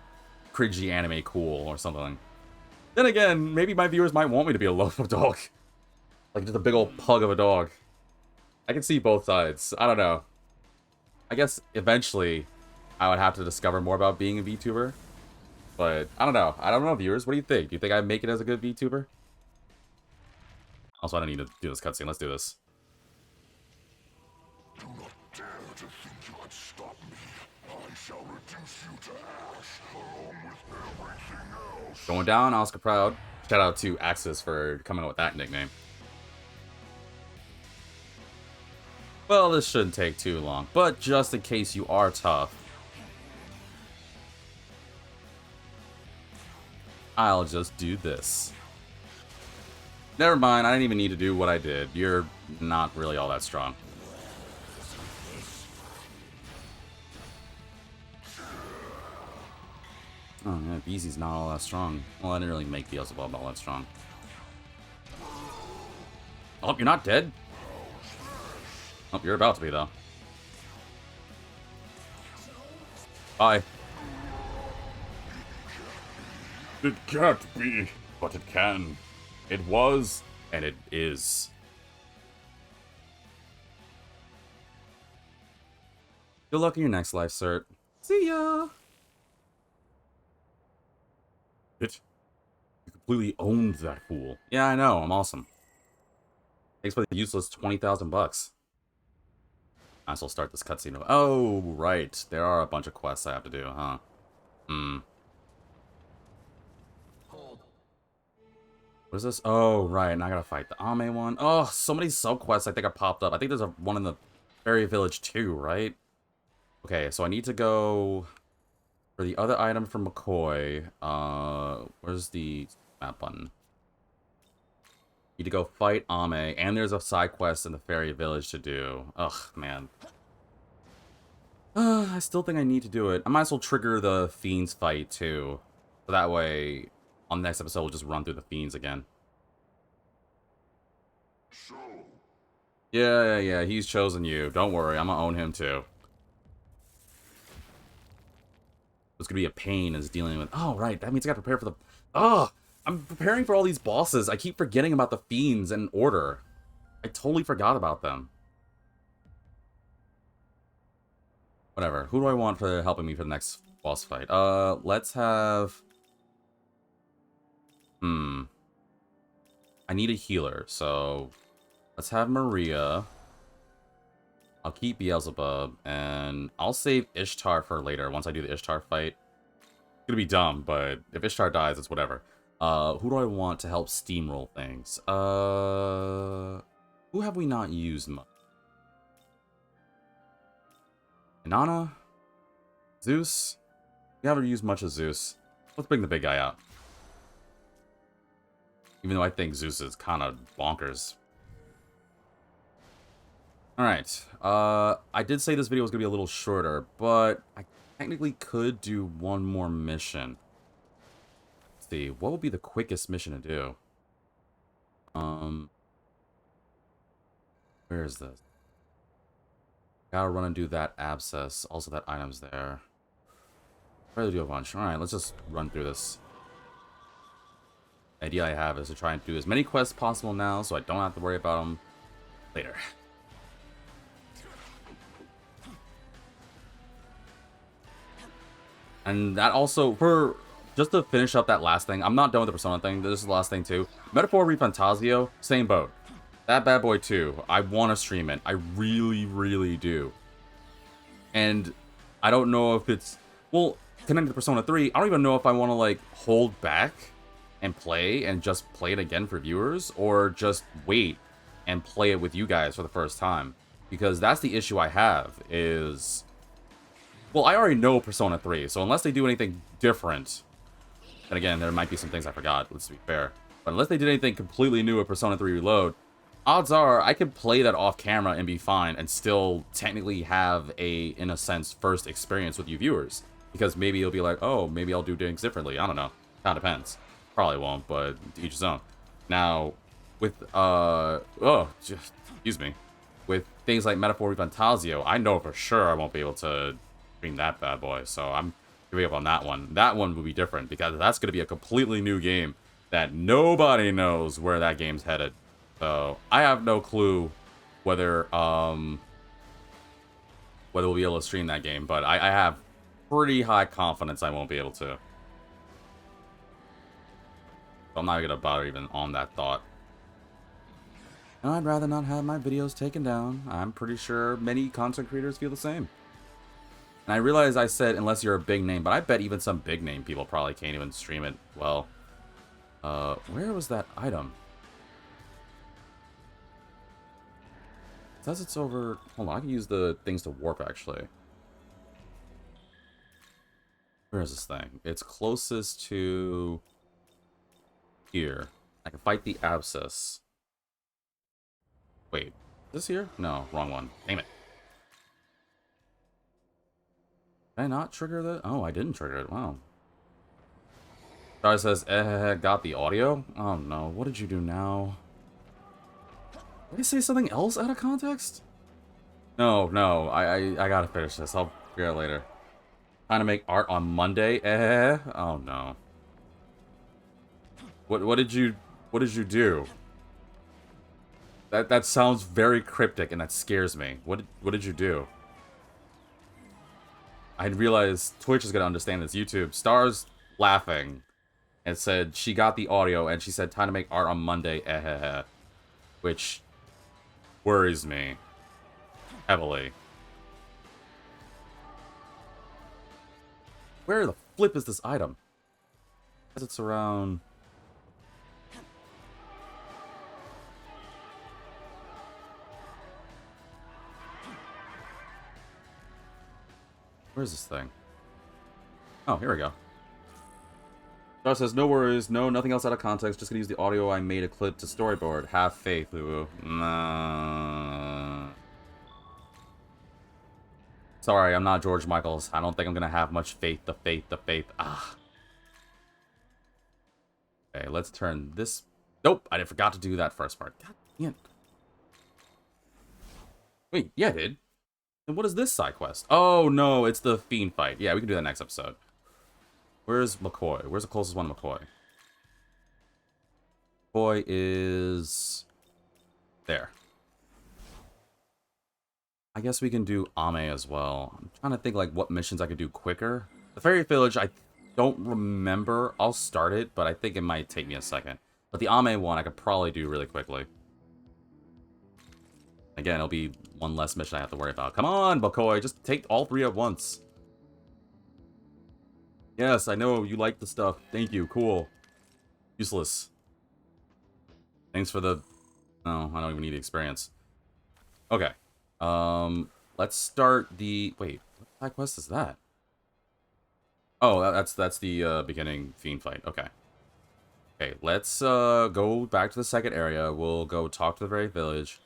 cringy anime cool or something. Then again, maybe my viewers might want me to be a loaf of dog. Like just a big old pug of a dog. I can see both sides. I don't know. I guess eventually I would have to discover more about being a VTuber. But I don't know. I don't know, viewers. What do you think? Do you think I'd make it as a good VTuber? Also, I don't need to do this cutscene. Let's do this. Do not dare to think you can stop me. I shall reduce you to ash, along with everything else. Going down, Oscar Proud. Shout out to Axis for coming up with that nickname. Well, this shouldn't take too long, but just in case you are tough. I'll just do this. Never mind, I didn't even need to do what I did. You're not really all that strong. Oh, yeah, Beezy's not all that strong. Well, I didn't really make Beelzebub all that strong. Oh, you're not dead? Oh, you're about to be, though. Bye. It can't be. But it can. It was, and it is. Good luck in your next life, sir. See ya! You completely owned that fool. Yeah, I know. I'm awesome. Thanks for the useless 20,000 bucks. Might as well start this cutscene. Oh, right. There are a bunch of quests I have to do, huh? What is this? Oh, right. And I gotta fight the Ame one. Oh, so many sub-quests I think are popped up. I think there's one in the Fairy Village too, right? Okay, so I need to go for the other item from McCoy. Where's the map button? Need to go fight Ame, and there's a side quest in the Fairy Village to do. Ugh, man. I still think I need to do it. I might as well trigger the Fiends fight, too. So that way, on the next episode, we'll just run through the Fiends again. So, Yeah, he's chosen you. Don't worry, I'm gonna own him, too. It's gonna be a pain as dealing with... Oh, right, that means I gotta prepare for the... Oh! I'm preparing for all these bosses. I keep forgetting about the Fiends in order. I totally forgot about them. Whatever. Who do I want for helping me for the next boss fight? Let's have... I need a healer, so... Let's have Maria. I'll keep Beelzebub, and I'll save Ishtar for later, once I do the Ishtar fight. It's gonna be dumb, but if Ishtar dies, it's whatever. Who do I want to help steamroll things? Who have we not used much? Inanna? Zeus? We haven't used much of Zeus. Let's bring the big guy out. Even though I think Zeus is kind of bonkers. Alright. I did say this video was going to be a little shorter, but I technically could do one more mission. Let's see. What would be the quickest mission to do? Where is this? Gotta run and do that abscess. Also, that item's there. Rather do a bunch. Alright, let's just run through this. The idea I have is to try and do as many quests possible now, so I don't have to worry about them later. And that also, for just to finish up that last thing, I'm not done with the Persona thing. This is the last thing too. Metaphor Refantasio, same boat. That bad boy too. I want to stream it. I really, really do. And I don't know if it's, well, connected to Persona 3, I don't even know if I want to like hold back and play and just play it again for viewers, or just wait and play it with you guys for the first time. Because that's the issue I have is, well, I already know Persona 3, so unless they do anything different, and again, there might be some things I forgot, let's be fair, but unless they did anything completely new with Persona 3 Reload, odds are I could play that off camera and be fine and still technically have a, in a sense, first experience with you viewers. Because maybe you'll be like, oh, maybe I'll do things differently. I don't know. Kind of depends. Probably won't, but to each his own. Now, with, excuse me. With things like Metaphor Refantasio, I know for sure I won't be able to stream that bad boy. So I'm giving up on that one. That one will be different because that's going to be a completely new game that nobody knows where that game's headed. So I have no clue whether we'll be able to stream that game, but I have pretty high confidence I won't be able to. So I'm not gonna bother even on that thought. And I'd rather not have my videos taken down. I'm pretty sure many content creators feel the same. And I realize I said unless you're a big name, but I bet even some big name people probably can't even stream it well. Where was that item? It says it's over... Hold on, I can use the things to warp, actually. Where is this thing? It's closest to here. I can fight the abscess. Wait, is this here? No, wrong one. Damn it. Did I not trigger that? Oh, I didn't trigger it. Wow. Star says, got the audio? Oh no, what did you do now? Did I say something else out of context? No, no, I gotta finish this. I'll figure it out later. Trying to make art on Monday? Oh no. What did you do? That sounds very cryptic and that scares me. What did you do? I realized Twitch is gonna understand this. YouTube. Star's laughing and said she got the audio and she said time to make art on Monday. Which worries me heavily. Where the flip is this item? Because it's around. Where's this thing? Oh, here we go. Star says, no worries, no, nothing else out of context, just gonna use the audio I made a clip to storyboard. Have faith, woo-woo. Nah. Sorry, I'm not George Michaels. I don't think I'm gonna have much faith, the faith. Ah. Okay, let's turn this... Nope, I forgot to do that first part. God damn it. Wait, yeah, I did. And what is this side quest? Oh, no, it's the fiend fight. Yeah, we can do that next episode. Where's McCoy? Where's the closest one to McCoy? McCoy is... there. I guess we can do Ame as well. I'm trying to think, like, what missions I could do quicker. The Fairy Village, I don't remember. I'll start it, but I think it might take me a second. But the Ame one, I could probably do really quickly. Again, it'll be one less mission I have to worry about. Come on, McCoy, just take all three at once. Yes, I know you like the stuff. Thank you. Cool. Useless. Thanks for the... No, I don't even need the experience. Okay. Let's start the... Wait, what side quest is that? Oh, that's the beginning fiend fight. Okay. Okay, let's go back to the second area. We'll go talk to the very village.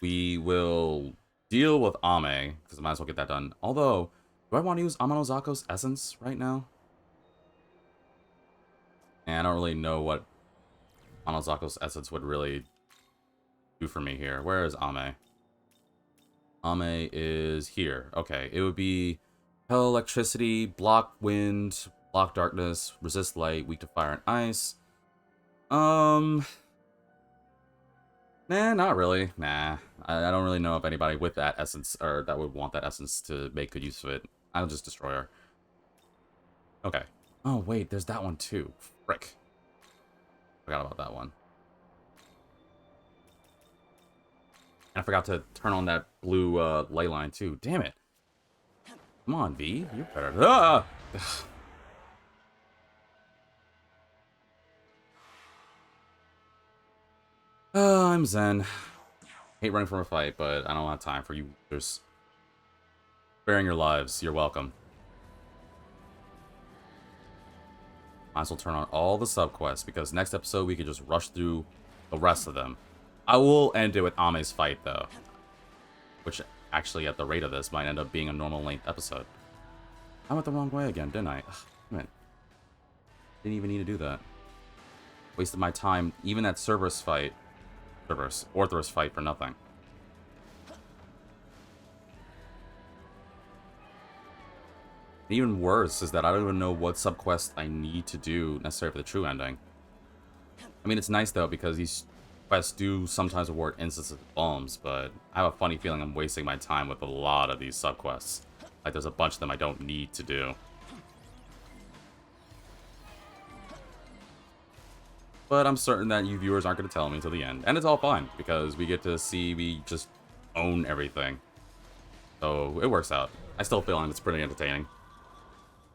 We will deal with Ame, because I might as well get that done. Although, do I want to use Amanozako's essence right now? And I don't really know what Amanozako's essence would really do for me here. Where is Ame? Ame is here. Okay, it would be Hell Electricity, Block Wind, Block Darkness, Resist Light, Weak to Fire and Ice. Nah, not really. Nah, I don't really know if anybody with that essence, or that would want that essence to make good use of it. I'll just destroy her. Okay. Oh, wait, there's that one too. Frick. Forgot about that one. And I forgot to turn on that blue ley line too. Damn it. Come on, V. You're better. Ah! I'm zen. Hate running from a fight, but I don't have time for you. There's sparing your lives. You're welcome. Might as well turn on all the subquests, because next episode we could just rush through the rest of them. I will end it with Ame's fight, though. Which, actually, at the rate of this, might end up being a normal length episode. I went the wrong way again, didn't I? Ugh, damn it. Didn't even need to do that. Wasted my time, even that Orthrus fight for nothing. Even worse is that I don't even know what subquest I need to do necessarily for the true ending. I mean, it's nice though, because these quests do sometimes reward instances of bombs, but I have a funny feeling I'm wasting my time with a lot of these subquests. Like, there's a bunch of them I don't need to do. But I'm certain that you viewers aren't going to tell me until the end. And it's all fine, because we get to see me just own everything. So, it works out. I still feel like it's pretty entertaining.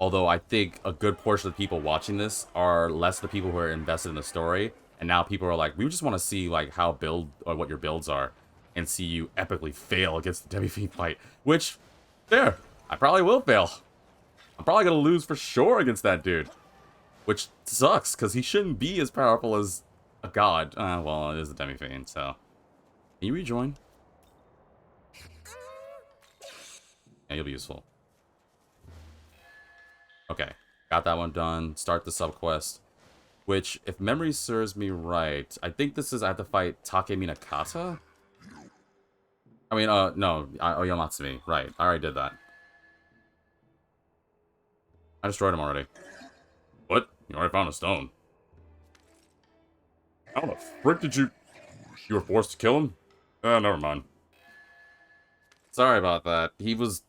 Although I think a good portion of the people watching this are less the people who are invested in the story. And now people are like, we just want to see like how build or what your builds are. And see you epically fail against the Demi-Fiend fight. Which, fair. I probably will fail. I'm probably going to lose for sure against that dude. which sucks, because he shouldn't be as powerful as a god. Well, it is a demi-fiend, so... Can you rejoin? Yeah, you'll be useful. Okay, got that one done. Start the sub-quest. Which, if memory serves me right, I think this is I have to fight Takeminakata? I mean, no, Oyamatsumi. Right, I already did that. I destroyed him already. What? You already found a stone. How the frick did you... You were forced to kill him? Never mind. Sorry about that. He was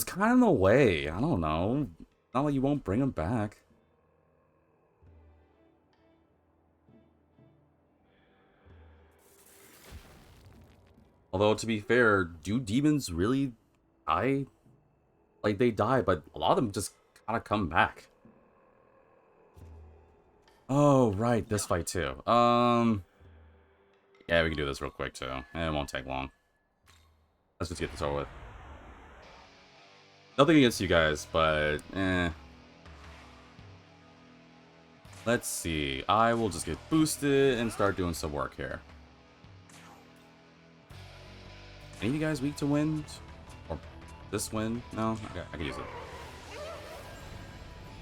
kind of in the way. I don't know. Not like you won't bring him back. Although, to be fair, do demons really die? Like, they die, but a lot of them just kind of come back. Oh, right, this fight too. Yeah, we can do this real quick too. It won't take long. Let's just get this over with. Nothing against you guys, but let's see. I will just get boosted and start doing some work here. Any of you guys weak to wind? Or this wind? No? Okay, I can use it.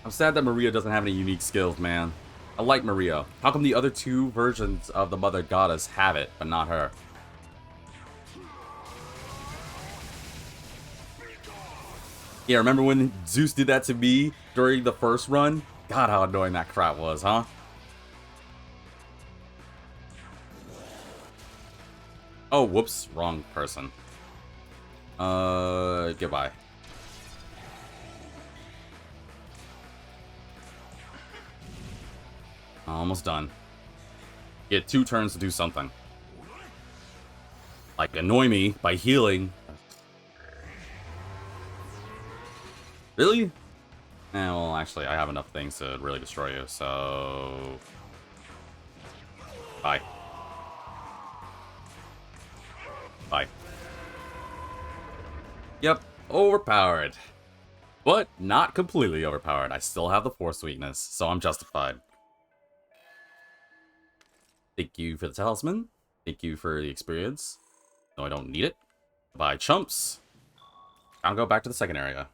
I'm sad that Maria doesn't have any unique skills, man. I like Maria. How come the other two versions of the Mother Goddess have it, but not her? Yeah, remember when Zeus did that to me during the first run? God, how annoying that crap was, huh? Oh, whoops. Wrong person. Goodbye. Almost done. Get 2 turns to do something. Like, annoy me by healing. Really? Eh, well, actually, I have enough things to really destroy you, so... Bye. Bye. Yep, overpowered. But not completely overpowered. I still have the force weakness, so I'm justified. Thank you for the talisman. Thank you for the experience. No, I don't need it. Bye, chumps. I'll go back to the second area.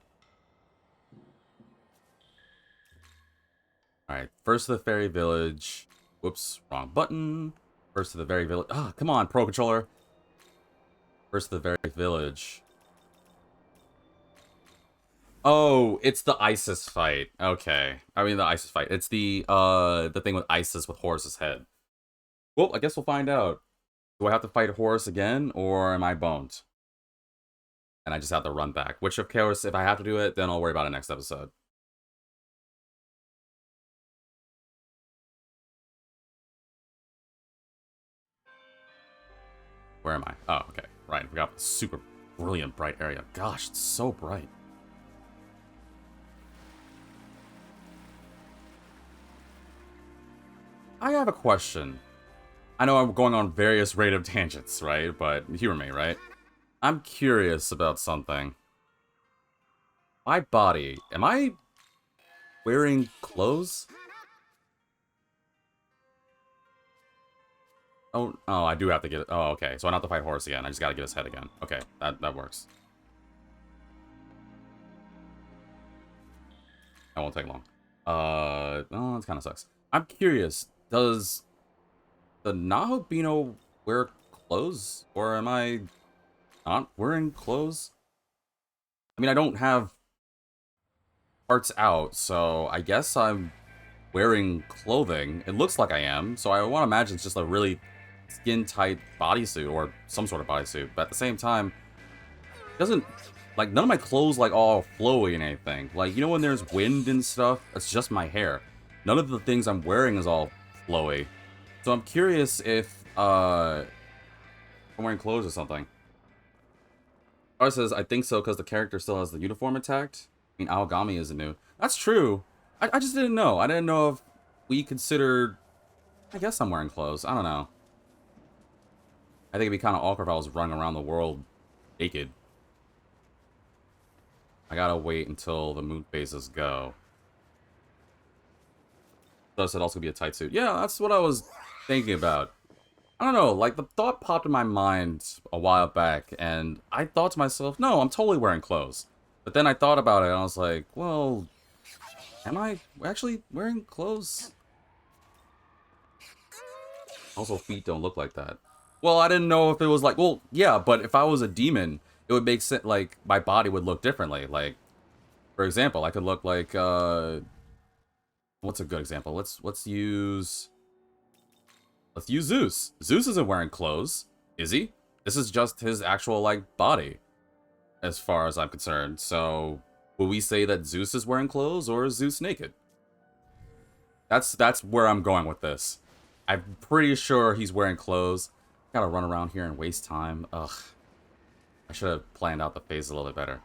Alright, first to the fairy village. Whoops, wrong button. First to the very village. Ah, come on, Pro Controller. First to the very village. Oh, it's the Isis fight. Okay. I mean, the Isis fight. It's the thing with Isis with Horus's head. Well, I guess we'll find out. Do I have to fight Horus again, or am I boned? And I just have to run back. Which, of course, if I have to do it, then I'll worry about it next episode. Where am I? Oh, okay. Right, we got a super brilliant bright area. Gosh, it's so bright. I have a question. I know I'm going on various random tangents, right? But humor me, right? I'm curious about something. My body, am I wearing clothes? Oh, I do have to get it. Oh, okay. So I don't have to fight Horus again. I just gotta get his head again. Okay, that works. That won't take long. Oh, it kind of sucks. I'm curious. Does the Nahobino wear clothes? Or am I not wearing clothes? I mean, I don't have parts out, so I guess I'm wearing clothing. It looks like I am, so I want to imagine it's just a really skin-tight bodysuit or some sort of bodysuit. But at the same time, it doesn't... Like, none of my clothes, like, all flowy and anything. Like, you know when there's wind and stuff? It's just my hair. None of the things I'm wearing is all flowy. So I'm curious if, I'm wearing clothes or something. Ara says, I think so because the character still has the uniform intact. I mean, Aogami isn't new. That's true. I just didn't know. I didn't know if we considered... I guess I'm wearing clothes. I don't know. I think it'd be kind of awkward if I was running around the world naked. I gotta wait until the moon phases go. Thus, it'd also be a tight suit. Yeah, that's what I was thinking about. I don't know, like, the thought popped in my mind a while back, and I thought to myself, no, I'm totally wearing clothes. But then I thought about it, and I was like, well, am I actually wearing clothes? Also, feet don't look like that. Well, I didn't know if it was like, well, yeah, but if I was a demon, it would make sense, like, my body would look differently. Like, for example, I could look like, what's a good example? Let's use Zeus. Zeus isn't wearing clothes, is he? This is just his actual, like, body, as far as I'm concerned. So, will we say that Zeus is wearing clothes, or is Zeus naked? That's where I'm going with this. I'm pretty sure he's wearing clothes. Gotta run around here and waste time. Ugh. I should have planned out the phase a little bit better.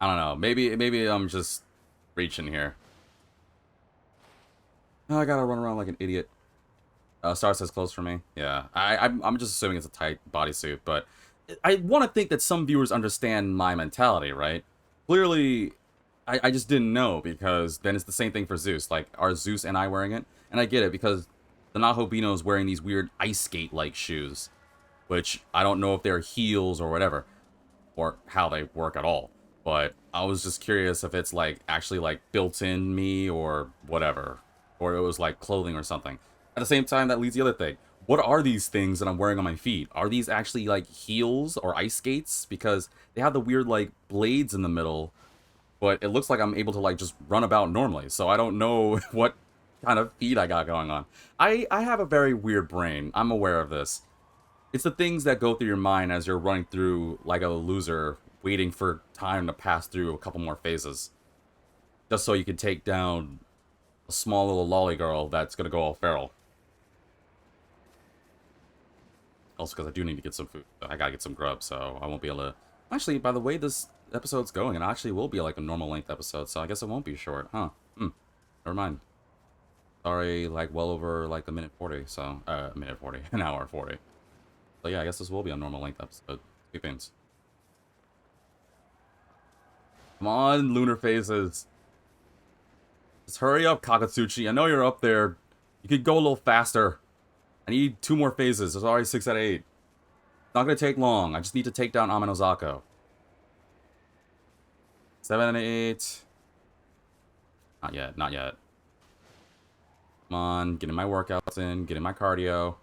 I don't know. Maybe I'm just reaching here. I gotta run around like an idiot. Star says clothes for me. Yeah, I'm just assuming it's a tight bodysuit, but I want to think that some viewers understand my mentality, right? Clearly, I just didn't know, because then it's the same thing for Zeus. Like, are Zeus and I wearing it? And I get it, because the Nahobino is wearing these weird ice skate-like shoes, which I don't know if they're heels or whatever, or how they work at all. But I was just curious if it's, like, actually, like, built in me or whatever, or it was, like, clothing or something. At the same time, that leads the other thing. What are these things that I'm wearing on my feet? Are these actually, like, heels or ice skates? Because they have the weird, like, blades in the middle, but it looks like I'm able to, like, just run about normally. So I don't know what kind of feet I got going on. I have a very weird brain. I'm aware of this. It's the things that go through your mind as you're running through like a loser, waiting for time to pass through a couple more phases. Just so you can take down a small little lolly girl that's gonna go all feral. Also, because I do need to get some food. I gotta get some grub, so I won't be able to... Actually, by the way this episode's going, it actually will be like a normal length episode, so I guess it won't be short, huh? Never mind. Sorry, like, well over, like, a minute 40, so... a minute 40. An hour 40. So yeah, I guess this will be a normal length episode. Two things. Come on, lunar phases. Just hurry up, Kakatsuchi. I know you're up there. You could go a little faster. I need 2 more phases. There's already 6 out of 8. It's not gonna take long. I just need to take down Amenozako. 7 and 8. Not yet, not yet. Come on, getting my workouts in, getting my cardio.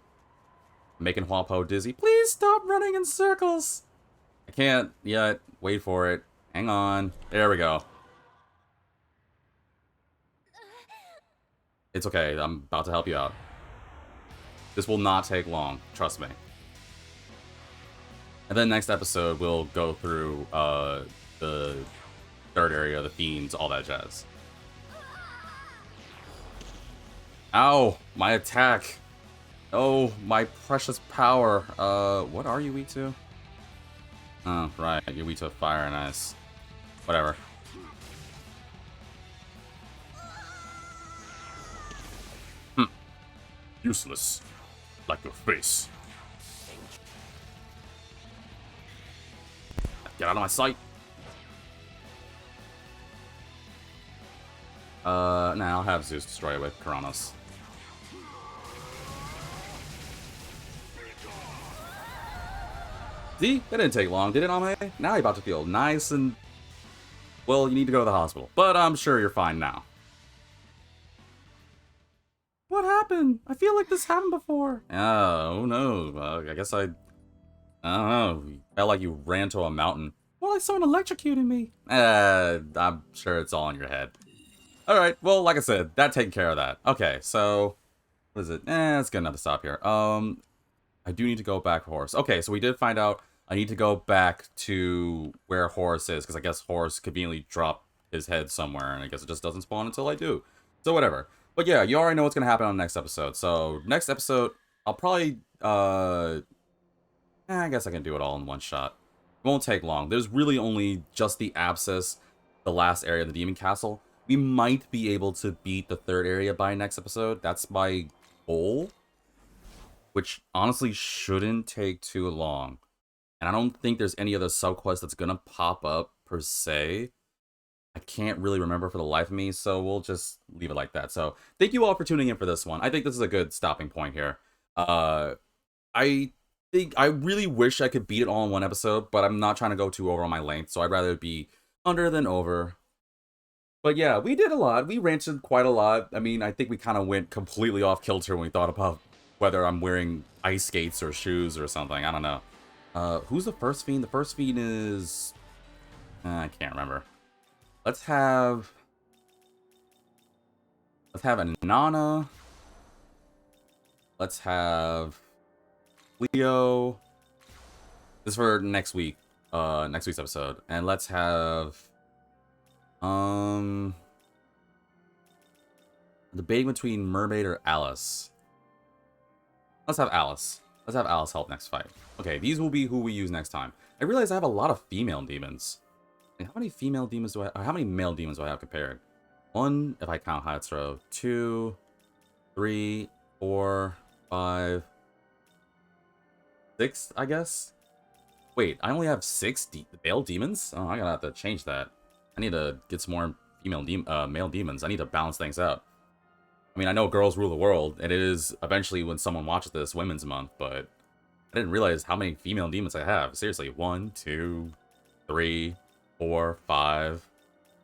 Making Huapo dizzy. Please stop running in circles! I can't yet. Wait for it. Hang on. There we go. It's okay. I'm about to help you out. This will not take long. Trust me. And then next episode, we'll go through the third area, the fiends, all that jazz. Ow! My attack! Oh, my precious power. What are you weak to? Oh, right. You're weak to fire and ice. Whatever. Useless. Like your face. Get out of my sight. Nah, I'll have Zeus destroy it with Karanos. See? That didn't take long, did it, Ame? Now you're about to feel nice and... Well, you need to go to the hospital. But I'm sure you're fine now. What happened? I feel like this happened before. Oh, no. I guess I don't know. Felt like you ran to a mountain. Well, like someone electrocuted me. I'm sure it's all in your head. Alright, well, like I said, that taking care of that. Okay, so... What is it? It's good enough to stop here. I do need to go back to Horus. Okay, so we did find out I need to go back to where Horus is, because I guess Horus conveniently dropped his head somewhere, and I guess it just doesn't spawn until I do. So whatever. But yeah, you already know what's going to happen on the next episode. So next episode, I'll probably, I guess I can do it all in one shot. It won't take long. There's really only just the Abscess, the last area of the Demon Castle. We might be able to beat the third area by next episode. That's my goal. Which honestly shouldn't take too long. And I don't think there's any other subquest that's gonna pop up per se. I can't really remember for the life of me, so we'll just leave it like that. So thank you all for tuning in for this one. I think this is a good stopping point here. I think I really wish I could beat it all in one episode, but I'm not trying to go too over on my length, so I'd rather it be under than over. But yeah, we did a lot. We ranted quite a lot. I mean, I think we kind of went completely off kilter when we thought about whether I'm wearing ice skates or shoes or something. I don't know. Who's the first fiend? The first fiend is... I can't remember. Let's have a Nana. Let's have Leo. This is for next week. Next week's episode. And let's have debating between Mermaid or Alice. Let's have Alice. Let's have Alice help next fight. Okay, these will be who we use next time. I realize I have a lot of female demons. How many female demons do I have? How many male demons do I have compared? 1, if I count Hatsuro. 2, 3, 4, 5, 6, I guess? Wait, I only have 6 male demons? Oh, I'm gonna have to change that. I need to get some more male demons. I need to balance things out. I mean, I know girls rule the world, and it is eventually when someone watches this Women's Month, but I didn't realize how many female demons I have. Seriously, 1, 2, 3, 4, 5,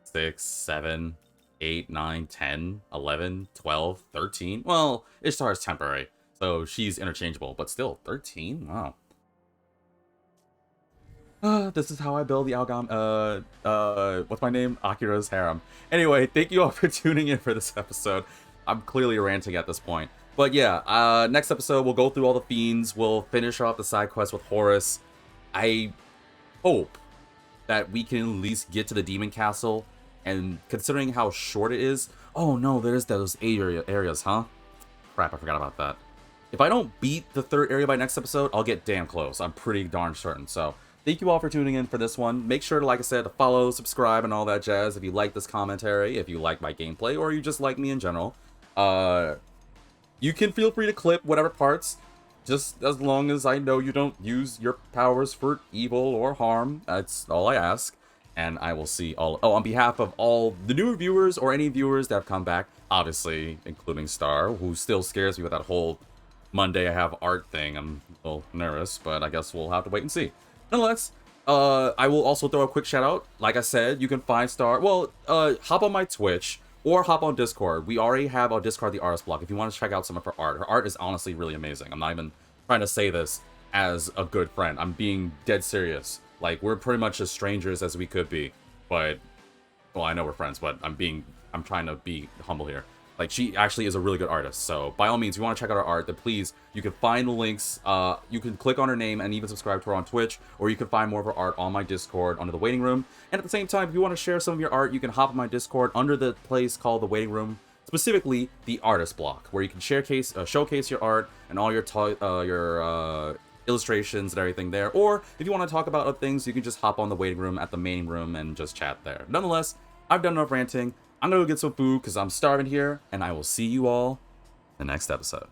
6, 7, 8, 9, 10, 11, 12, 13. Well, Ishtar is temporary, so she's interchangeable, but still, 13? Wow. This is how I build the what's my name? Akira's harem. Anyway, thank you all for tuning in for this episode. I'm clearly ranting at this point. But yeah, next episode, we'll go through all the fiends. We'll finish off the side quest with Horus. I hope that we can at least get to the Demon Castle. And considering how short it is... Oh no, there's those 8 areas, huh? Crap, I forgot about that. If I don't beat the 3rd area by next episode, I'll get damn close. I'm pretty darn certain. So, thank you all for tuning in for this one. Make sure to, like I said, to follow, subscribe, and all that jazz if you like this commentary, if you like my gameplay, or you just like me in general. You can feel free to clip whatever parts, just as long as I know you don't use your powers for evil or harm. That's all I ask. And I will see all... Oh, on behalf of all the new viewers or any viewers that have come back, obviously, including Star, who still scares me with that whole Monday I have art thing. I'm a little nervous, but I guess we'll have to wait and see. Nonetheless, I will also throw a quick shout out. Like I said, you can find Star... Well, hop on my Twitch or hop on Discord. We already have on Discord the artist block if you want to check out some of her art. Her art is honestly really amazing. I'm not even trying to say this as a good friend. I'm being dead serious. Like, we're pretty much as strangers as we could be, but, well, I know we're friends, but I'm trying to be humble here. Like, she actually is a really good artist, so by all means, if you want to check out her art, then please, you can find the links, you can click on her name and even subscribe to her on Twitch, or you can find more of her art on my Discord under the waiting room. And at the same time, if you want to share some of your art, you can hop on my Discord under the place called the waiting room, specifically the artist block, where you can showcase your art and all your illustrations and everything there. Or if you want to talk about other things, you can just hop on the waiting room at the main room and just chat there. Nonetheless, I've done enough ranting. I'm gonna go get some food because I'm starving here, and I will see you all in the next episode.